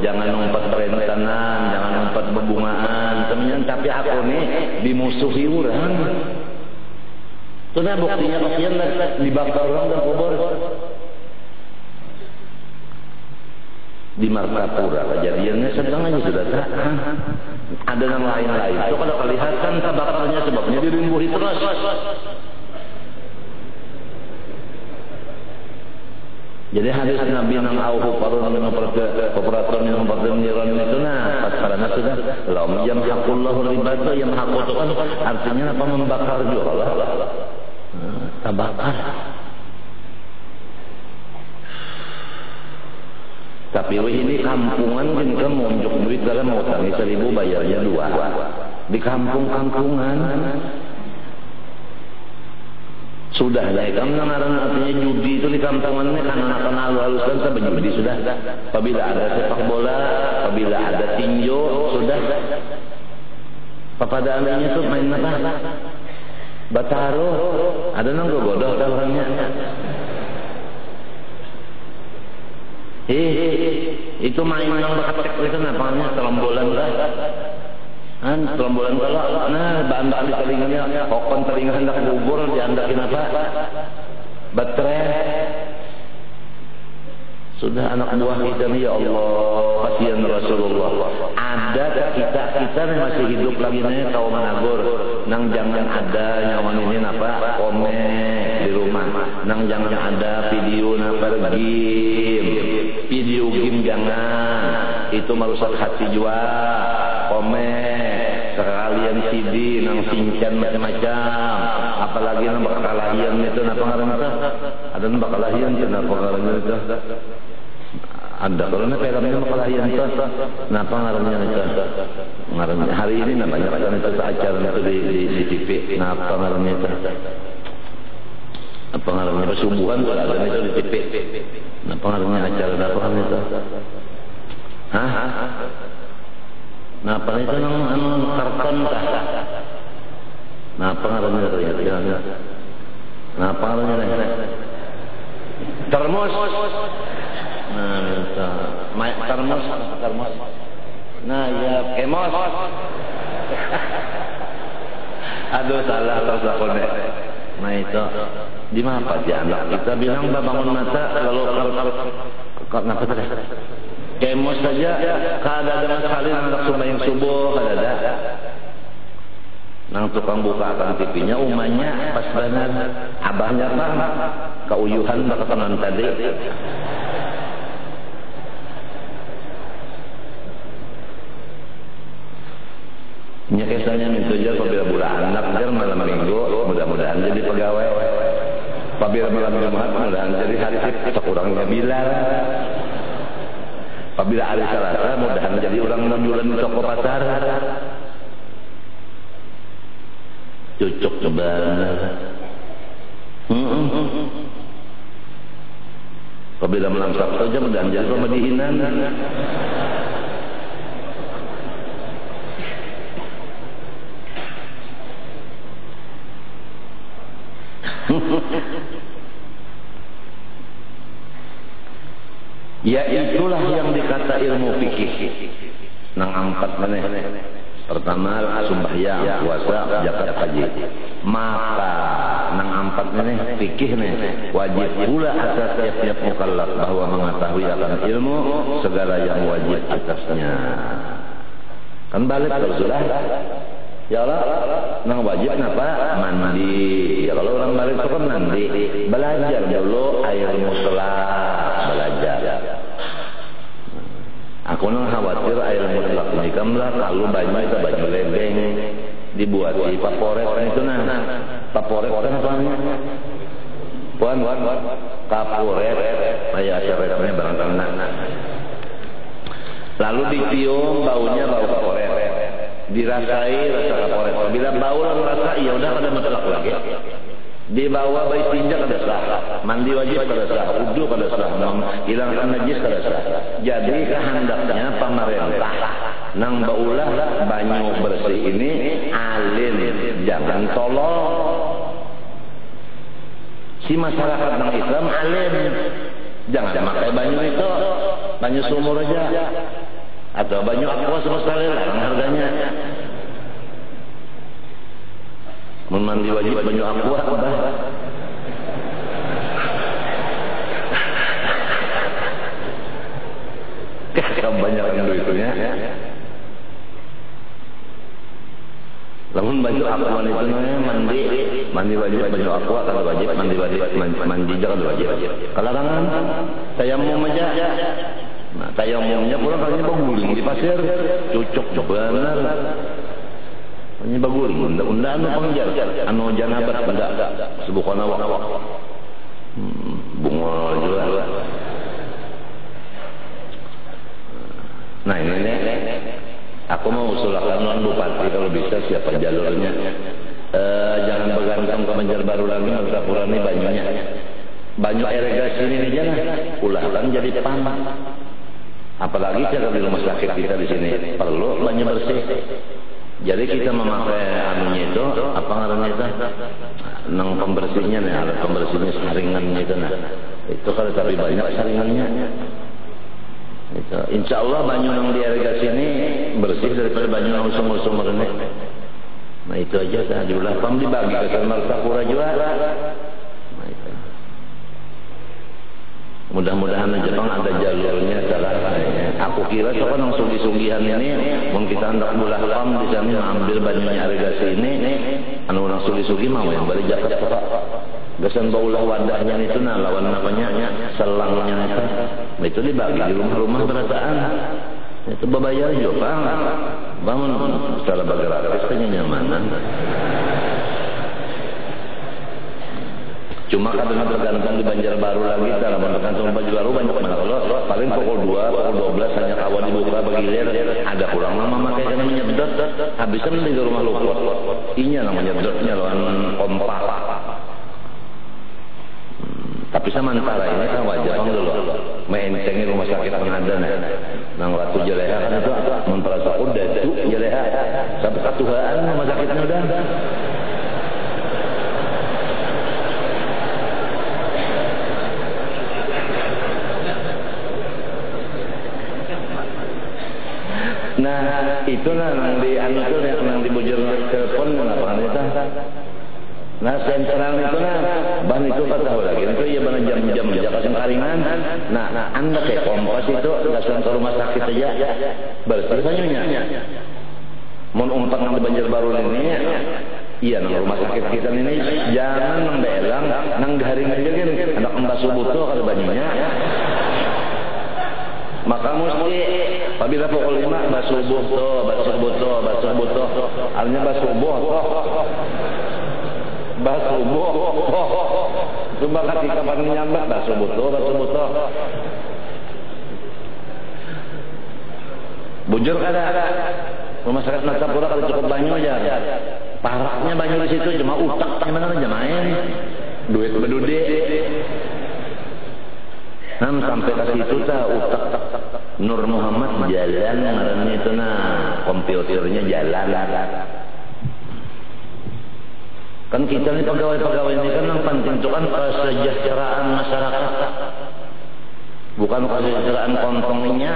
jangan numpat perentanan, jangan numpat bebungaan, temen. Tapi aku nih dimusuhi orang. Sudah buktinya kasihan dibakar orang dalam kubur. Di Martapura kejadiannya sedang aja sudah tak. Ada yang lain-lain. Itu kalau kelihatan bakarnya sebabnya dirimbuhi terus. Jadi hadis Nabi nang auhu parun min operator min operator niran itu nah pasarannya sudah lam yamhaqullahu ribata yamhaqu itu kan artinya apa membakar juga lah. Terbakar. Tapi ini kampungan kan kamu unjuk duit dalam mau tangi 1.000 bayarnya 2. Di kampung-kampungan sudah ya, kamu ngaran artinya judi itu di kampungannya karena akan halus-haluskan saya berjudi sudah. Apabila ada sepak bola, apabila ada tinjo, sudah. Pada anehnya tuh main apa? Bataro, ada nang gogodoh tahuannya. Itu main yang berketek itu namanya terombolan lah. Terombolan kalau nah bandak di telinganya, kokon telinga hendak bubur diandakin apa? Baterai. Sudah anak buah kita nih, ya Allah, kasihan Rasulullah. Ada kita yang masih hidup lagi nih kaum Managor, nang jangan ada nyawan ini apa? Komik di rumah. Nang jangan ada video apa game. Video game jangan. Itu merusak hati jua. Komik, sekalian CD, nang Shinchan macam-macam. Apalagi nang bakalahian itu, napa ngaran itu? Ada nang bakalahian itu, napa ngaran itu? Ada kalau nak filmnya bakalahian itu, napa ngarannya itu? Ngarannya hari ini namanya kan itu acara itu di TV. Napa ngarannya itu? Apa ngarannya persubuhan ada itu di TV. Napa ngarannya acara napa ngarannya itu? Hah? Napa itu nang karton kah? Napa ngarannya ternyata? Napa ngarannya? Termos. Nah, termos. Nah, ya kemos. Aduh salah terus aku deh. Nah itu di mana Pak anak kita bilang bangun mata lalu kenapa tadi? Kemos saja, kadang-kadang sekali anak sembahyang subuh kadang-kadang. Nang tukang buka akan TV-nya umanya pas benar abahnya bang keuyuhan bakalan tadi. Nya kisahnya minta aja apabila bulan anak jar malam minggu mudah-mudahan jadi pegawai. Apabila malam Jumat mudah-mudahan jadi hansip sekurangnya Bilal. Apabila hari Selasa mudah-mudahan jadi orang menjualan di toko pasar. Cucuk coba. Apabila malam Sabtu aja mudah-mudahan jadi pemedihinan. Ya itulah yang dikata ilmu fikih. Nang empat mana? Pertama sembahyang, puasa, zakat, haji. Maka nang empat mana fikih nih wajib pula atas tiap-tiap mukallaf bahwa mengetahui akan ilmu segala yang wajib atasnya. Kan balik kalau sudah. Ya Allah, nang wajib napa? Mandi. Ya kalau orang balik itu kan mandi. Belajar dulu air mutlak, belajar. Aku nang khawatir air mutlak ini kamlah kalau banyak itu baju lebeng dibuat di paporet itu nah. Paporet kan apa namanya? Puan, kaporet. Ayah syaratnya barangkali. Lalu dicium baunya bau kaporet. Dirasai rasa kaporet. Bila bau lah merasa, ya udah kada mutlak lagi. Dibawa bayi tinja kada sah, mandi wajib kada sah, wudu kada sah, hilangkan najis kada sah. Jadi kehendaknya pemerintah nang baulah banyu bersih ini alin, jangan tolong. Si masyarakat yang Islam alim, jangan pakai banyu itu, banyu sumur aja, atau banyu aqua sama sekali larang harganya. Mandi wajib banyu aqua, bah. Kebanyakan duitnya. Namun banyu aqua itu namanya mandi wajib banyu aqua kalau wajib, mandi jangan wajib. Kelarangan tayamum aja. Nah, tayamumnya pulang kalinya baguling di pasir, cucuk benar. Ini baguling, unda anu pangjar, anu janabat benda sebukan awak. Bungol juga. Nah ini aku mau usulkan non bupati kalau bisa siapa jalurnya. Jangan bergantung ke Banjarbaru lagi, Martapura ini banyunya. Banyu irigasi ini aja lah, ulahkan jadi pam. Apalagi cara di rumah sakit kita di sini perlu banyu bersih. Jadi kita memakai anunya itu, apa ngarannya itu? Nang pembersihnya nih, alat pembersihnya saringannya itu nah. Itu kalau tapi banyak saringannya. Itu. Insya Allah banyu yang diirigasi ini bersih daripada banyu yang sumur-sumur ini. Nah itu aja kan jumlah pam dibagi ke Martapura juga. Nah itu. Mudah-mudahan Jepang ada jalurnya jalan. Aku kira soalnya yang sugi-sugihan ini, mungkin kita hendak bulah pam di sana ambil banyunya irigasi ini, anu orang sugi-sugi mau yang balik jaket pak. Gasan baulah wadahnya itu nah lawan namanya selangnya itu dibagi di rumah-rumah berataan. Itu berbayar juga Pak. Bangun secara bergerak itu nyamanan. Cuma kadang tergantung di Banjarbaru lagi, cara tergantung Banjarbaru banyak mana kalau paling pukul 2, pukul 12 hanya kawan dibuka bergilir, ada kurang lama makai karena menyedot, habisnya di rumah lupa. Inya namanya nyedotnya lawan kompak. Tapi sementara ini kan wajar kan dulu mencengi rumah sakit pengadan ya. Nang Ratu Jeleha kan itu memperasa udah itu Jeleha sampai ketuhaan rumah sakitnya udah. Nah itu nang di anu itu nang di bujur telepon apa kan itu. Nah sentral itu bahan itu tak tahu lagi itu ya bahan jam-jam jaka sengkaringan. Nah anda kayak kompas itu langsung ke rumah sakit aja bersih banyunya. Mau umpat nang Banjarbaru ini iya nang rumah sakit kita ini jangan nang belang nang garing aja kan anak mbak subuh tuh kalau banyunya. Maka mesti apabila pukul 5 basubuh tuh artinya basubuh basubuh cuma ketika paling nyambat basubuh tuh bujur kada rumah sakit Martapura kalau cukup banyu aja parahnya banyu di situ cuma utak gimana aja main duit bedude sampai ke situ utak Nur Muhammad jalan ngarannya itu komputernya jalan. Kan kita ini pegawai-pegawai ini kan yang penting itu kan kesejahteraan masyarakat. Bukan kesejahteraan kontongnya.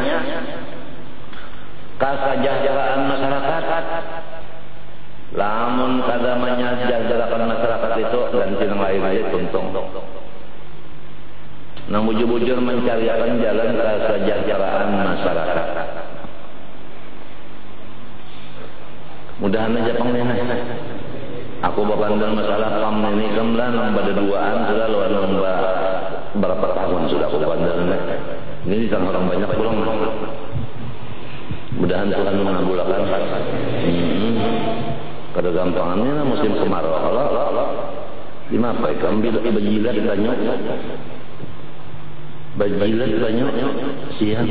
Kesejahteraan masyarakat. Lamun kada menyejahterakan masyarakat itu ganti yang lain aja tuntung. Nang bujur-bujur mencarikan jalan kesejahteraan masyarakat. Mudahan aja pengen. Aku berpandang masalah pam ini kemlan pada duaan sudah luar berapa tahun sudah aku berpandang. Ini di sana orang banyak pulang. Mudahan Tuhan mengabulkan. Kada gampangannya musim kemarau kalau di apa? Ambil bajilat banyak. Bajilat banyak siang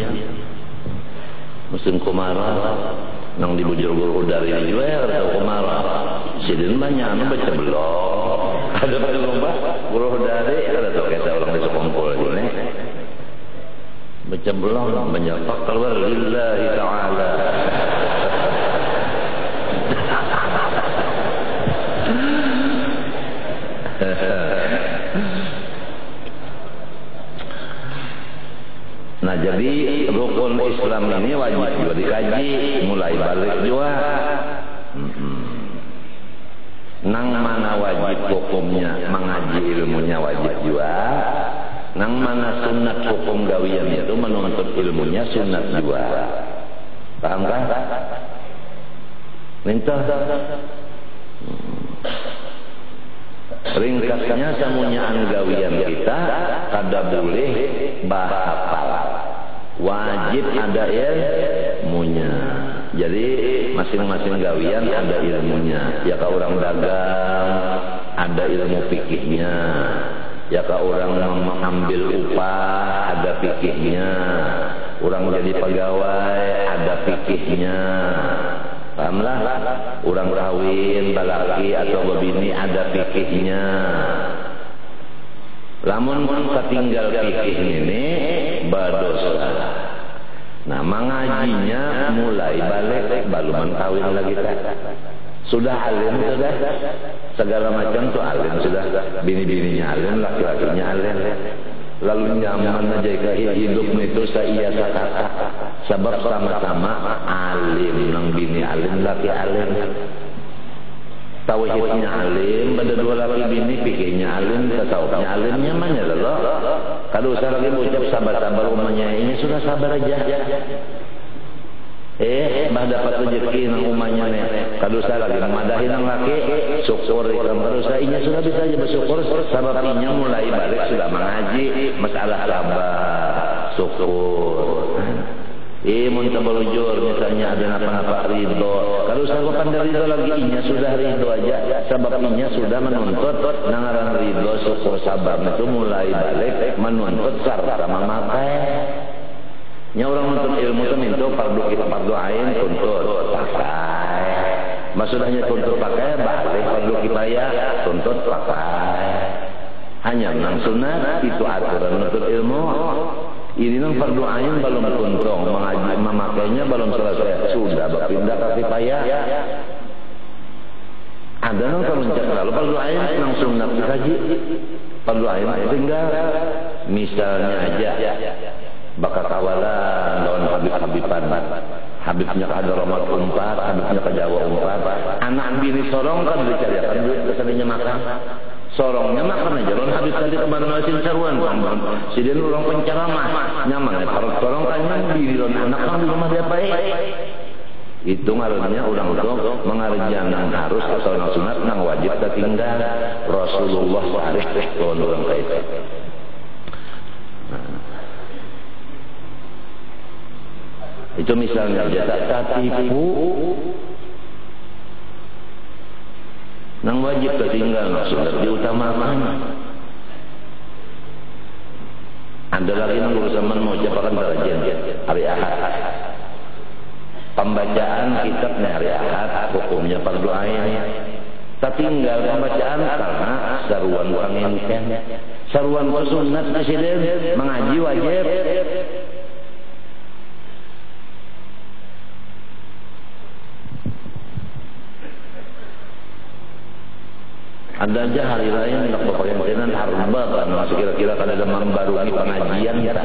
musim kemarau nang di bujur-bujur dari juga atau kemarau sidin banyak anu baca belok ada pada lomba buru dari ada tuh kita orang besok kumpul ini baca belok banyak keluar lillahi ta'ala jadi rukun Islam ini wajib juga dikaji, mulai balik juga. Nang mana wajib hukumnya mengaji ilmunya wajib juga. Nang mana sunat hukum gawian itu menuntut ilmunya sunat juga. Paham kan? Minta. Ringkasnya samunyaan gawian kita kada boleh bahapal. Wajib ada ilmunya. Jadi masing-masing gawian ada ilmunya. Ya ka orang dagang ada ilmu fikihnya. Ya ka orang mengambil upah ada fikihnya. Orang jadi pegawai ada fikihnya. Pahamlah, orang kawin balaki atau bebini ada fikihnya. Lamun ketinggal fikih ini berdosa. Nah, mengajinya mulai balik baluman kawin lagi tak. Sudah alim sudah, segala macam tuh alim sudah. Bini-bininya alim, laki-lakinya alim. Lalu nyaman aja hidup itu saya kata. Sebab sama-sama alim, nang bini alim, laki alim. Tauhidnya alim, pada dua laki bini pikirnya alim, tasawufnya alimnya mana lho. Kalau usah lagi ucap sabar-sabar umahnya ini sudah sabar aja. Bah dapat rezeki nang umahnya nih. Kalau usah lagi madahin nang laki, syukur ikan terus ini sudah bisa aja bersyukur. Sababnya mulai balik sudah mengaji masalah sabar, syukur. Mun tabelujur misalnya ada apa-apa ridho. Kalau saya pandai ridho lagi inya sudah ridho aja. Sebabnya sudah menuntut nangaran ridho syukur sabar itu mulai balik menuntut sarta memakai. Nya orang menuntut ilmu itu fardu ain tuntut pakai. Maksudnya tuntut pakai balik fardu kifayah tuntut pakai. Hanya nang sunat itu aturan menuntut ilmu. Ini nang fardu ain belum tuntung, mengaji memakainya belum selesai, sudah berpindah ke kifayah. Ada nang kemencak lalu fardu ain nang sunat dikaji, fardu ain tinggal. Misalnya aja, bakal kawalan lawan habib-habiban, habibnya ke Hadramaut umpat, habibnya ke Jawa umpat, anak bini sorong kan dicarikan duit kesadinya makan. Sorongnya makan aja, lawan habis tadi kemana-mana sin caruan, si dia orang penceramah, nyaman, sorong kanyang diri lawan anak kan di rumah dia baik. Itu ngaruhnya orang itu mengarjan nang harus atau nang sunat nang wajib tertinggal. Rasulullah SAW lawan orang kayak itu misalnya aja tak tipu. Nang wajib tertinggal sudah diutamakan. Ada lagi nang urusan mau ucapakan darajan hari Ahad. Pembacaan kitabnya hari Ahad hukumnya fardu ain. Tertinggal pembacaan karena seruan panginten. Seruan sunat presiden mengaji wajib. Ada aja hari lain nak berpengajian harba kan masih kira-kira kada ada membaruki pengajian ya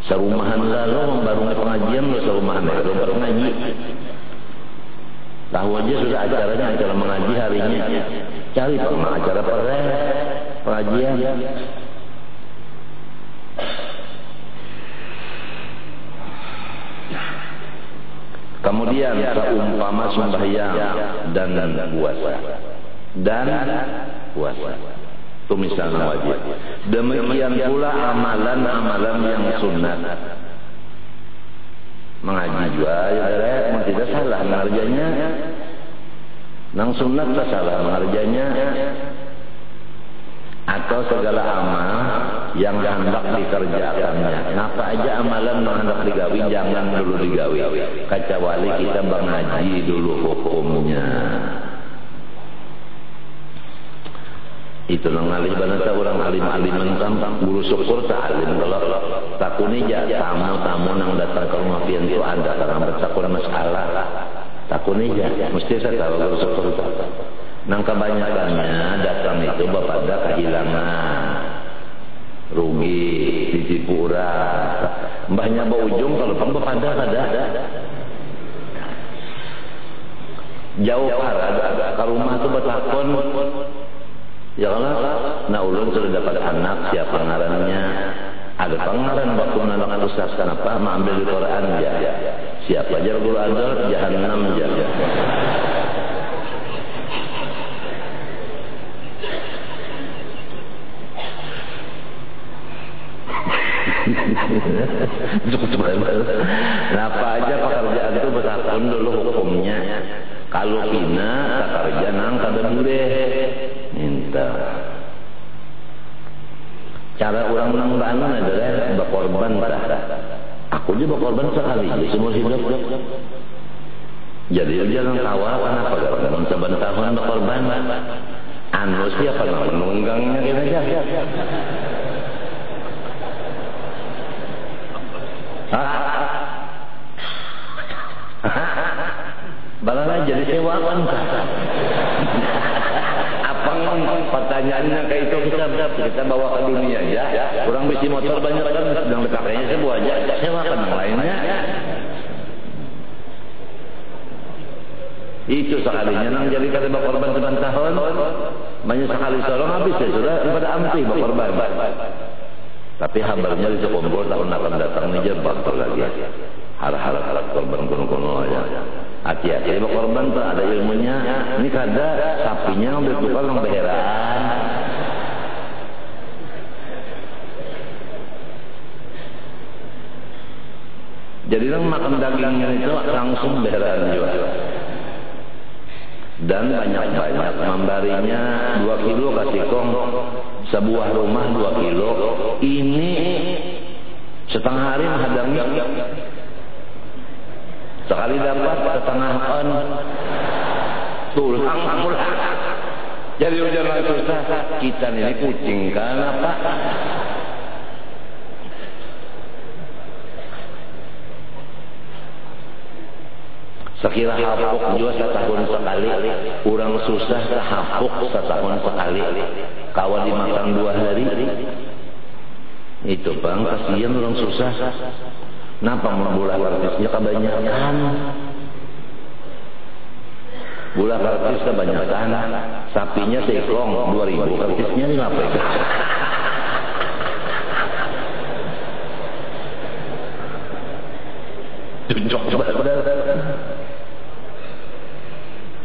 serumahan lalu membaruki pengajian lo serumahan lalu baru ngaji tahu aja sudah acaranya acara mengaji harinya cari acara pengajian. Kemudian seumpama sembahyang dan puasa. Itu misalnya wajib. Demikian pula amalan-amalan yang sunat. Mengaji juga ya tidak salah mengerjanya. Nang sunat tak salah mengerjanya. Atau segala amal yang hendak dikerjakannya. Napa aja amalan yang hendak digawi jangan dulu digawi. Kecuali kita mengaji dulu hukumnya. Itu nang alih banata orang alim-aliman tampang guru syukur tak alim kalau takuni ja tamu-tamu nang datang ke rumah pian itu ada karena bertakun masalah. Takuni ja mesti saya tahu guru syukur. Nang kebanyakannya datang itu pada kehilangan. rugi, ditipu orang. Mbahnya bawa ujung kalau pang pada ada. Jauh ke rumah tuh bertakon. Ya Allah, nah ulun sudah dapat anak, siapa ngarannya? Ada pangaran waktu anak ustaz kenapa? Mengambil di Quran ya. Siapa aja guru ada jahanam aja. Kenapa aja pekerjaan itu bertakon dulu hukumnya. Kalau pina kerja nang kada boleh minta. Cara orang nang bangun adalah berkorban dah. Aku juga berkorban sekali seumur hidup. Jadi jangan kawal kenapa karena saban tahun berkorban. Anu siapa nama menunggangnya kita aja. Balala jadi sewaan kah? Apa pertanyaannya kayak itu kita bawa ke dunia aja. Kurang besi motor banyak kan sedang dekatnya sebuah aja. Sewakan yang lainnya. Itu sekalinya nang jadi kata berkorban seban tahun. Banyak sekali solong habis ya sudah pada amti berkorban. Tapi habarnya di sekumpul tahun akan datang ini jebak lagi. Hal-hal korban kuno-kuno aja. Hati-hati berkorban tuh ada ilmunya. Ini kada sapinya udah tukar orang beheran. Jadi orang makan dagingnya itu langsung beheran juga. Dan banyak-banyak membarinya 2 kilo kasih kong. Sebuah rumah 2 kilo. Ini setengah hari menghadangnya. Sekali dapat setengah on tulang pulang. Jadi ujian susah. Kita ini kucing kan apa? Sekira hapuk juga setahun sekali. Orang susah hapuk setahun sekali. Kawan dimakan 2 hari. Itu bang kasihan orang susah. Kenapa bola kartisnya kebanyakan? Bola kartis kebanyakan. Sapinya sekong 2.000, kartisnya 5. Tunjuk coba.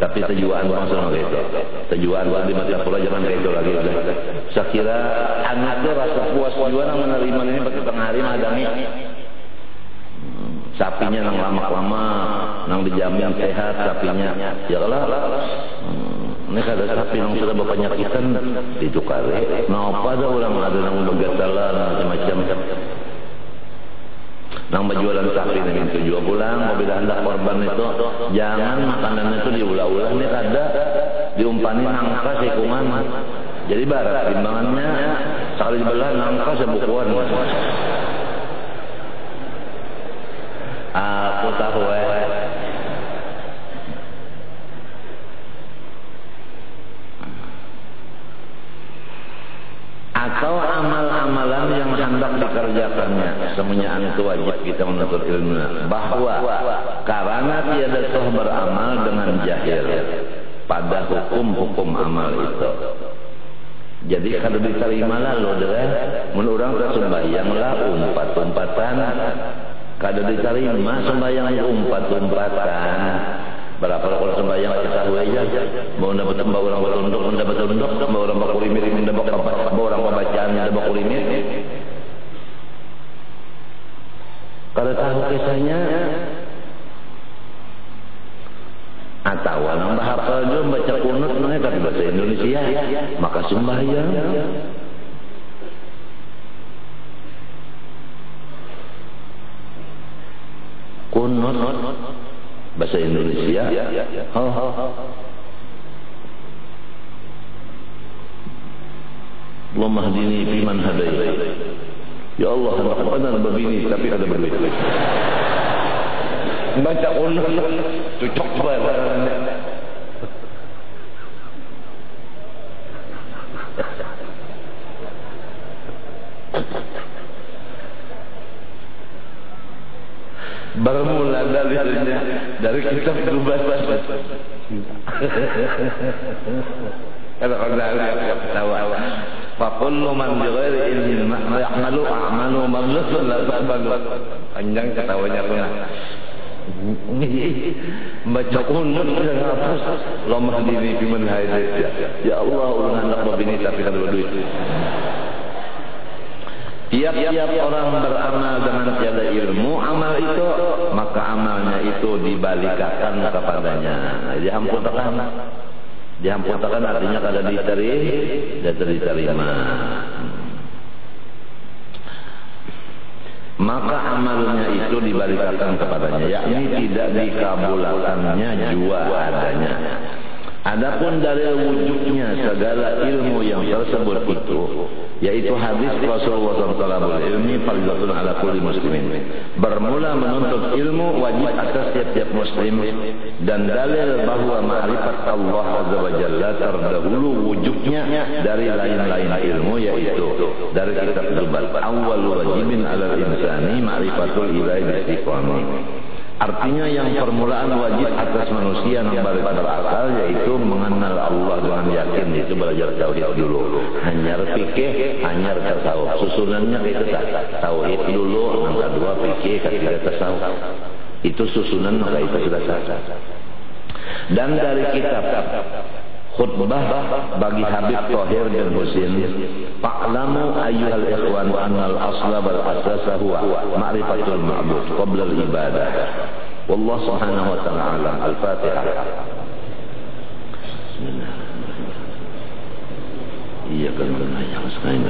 Tapi tujuan langsung gitu. Tujuan buat di mati pula jangan kayak itu lagi. Saya kira anaknya rasa puas juga nang menerima ini pada tengah hari madami. Sapinya nang lama-lama, nang dijamin sehat sapinya. Ya Allah. Ini kada sapi nang sudah berpenyakitan ditukare. Napa ada orang ada nang begatalan macam-macam. Nang berjualan sapi ini tujuan pulang, apabila hendak korban itu jangan makanan itu diulah-ulah. Ini kada diumpani nangka sekungan. Jadi barat timbangannya sekali dibelah nangka sebukuan. Aku tahu atau amal-amalan yang hendak dikerjakannya semuanya itu wajib kita menuntut ilmu bahwa karena tiada toh beramal dengan jahil pada hukum-hukum amal itu. Jadi kalau diterima lah lo deh menurut orang sembahyang lah umpat-umpatan. Kada diterima sembahyang umpat-umpatan. Berapa kalau sembahyang kita tahu aja. Mau dapat orang bertunduk, mendapat tunduk, mau orang berkulimit, mendapat apa? Mau orang pembacaan, mendapat kulimit. Kada tahu kisahnya. Atau orang bahasa juga baca kunut, mereka di bahasa Indonesia, maka sembahyang. Kunut bahasa Indonesia. Allahumma hdini fiman hadait. Ya Allah, benar begini tapi ada berbeda. Baca kunut cocok banget. dari kitab Dubat. Kalau orang tahu Fakullu man bighairi ilmin ya'malu a'malu maghlusun la taqbalu. Panjang ketawanya pernah. Baca kunut dan hapus lemah diri biman haidit. Ya Allah ulang anak babini tapi kalau duit. Tiap-tiap orang beramal dengan tiada ilmu amal itu, maka amalnya itu dibalikkan kepadanya. Dihamputakan artinya kada diterima. Maka amalnya itu dibalikkan kepadanya, yakni tidak dikabulkannya jua adanya. Adapun dari wujudnya segala ilmu yang tersebut itu, yaitu hadis Rasulullah SAW, ilmi fardhatun ala kulli muslimin. Bermula menuntut ilmu wajib atas setiap muslim, dan dalil bahwa ma'rifat Allah Azza wa Jalla terdahulu wujudnya dari lain-lain ilmu, yaitu dari kitab Dubat, awal wajibin ala insani ma'rifatul ilahi istiqamah. Artinya yang permulaan wajib atas manusia yang baru berakal, yaitu mengenal Allah dengan yakin, itu belajar tauhid dulu. Hanyar fikih, hanyar tasawuf. Susunannya itu tauhid dulu, yang kedua fikih, ketiga tasawuf. Itu susunan, maka itu sudah sah. Dan dari kitab khutbah bagi Habib Thohir bin Husin, fa'lamu ayyuhal ikhwan annal asla wal asasa huwa ma'rifatul ma'bud qabla al-ibadah. Wallahu subhanahu wa ta'ala alam. Al-Fatihah. Bismillah. Iyyaka na'budu wa iyyaka nasta'in.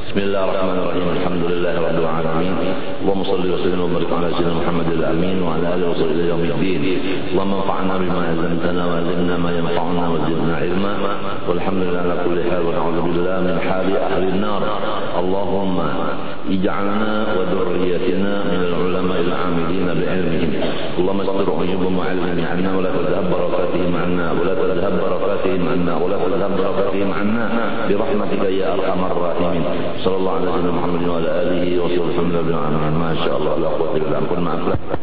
Bismillahirrahmanirrahim. Alhamdulillahi rabbil alamin. Allahumma shalli wa sallim wa barik ala sayyidina Muhammadil amin wa ala alihi wa sahbihi ila yaumiddin. Allahumma anfa'na bima 'allamtana wa 'allimna ma yanfa'una wa zidna 'ilma. Walhamdulillahi ala kulli hal wa na'udzu billahi min hali ahli an-nar. Allahumma ij'alna wa dhurriyyatina min al-ulama'il 'amilin bi'ilmihim. Allahumma astur 'uyubahum wa 'allimhum 'anna wa la tadhhab barakatihim 'anna wa la tadhhab barakatihim 'anna wa la tadhhab barakatihim 'anna bi rahmatika ya arhamar rahimin. Sallallahu alaihi wa sallam Muhammadin wa ala alihi wa sahbihi wa sallam. Masya Allah, la quwwata illa billah.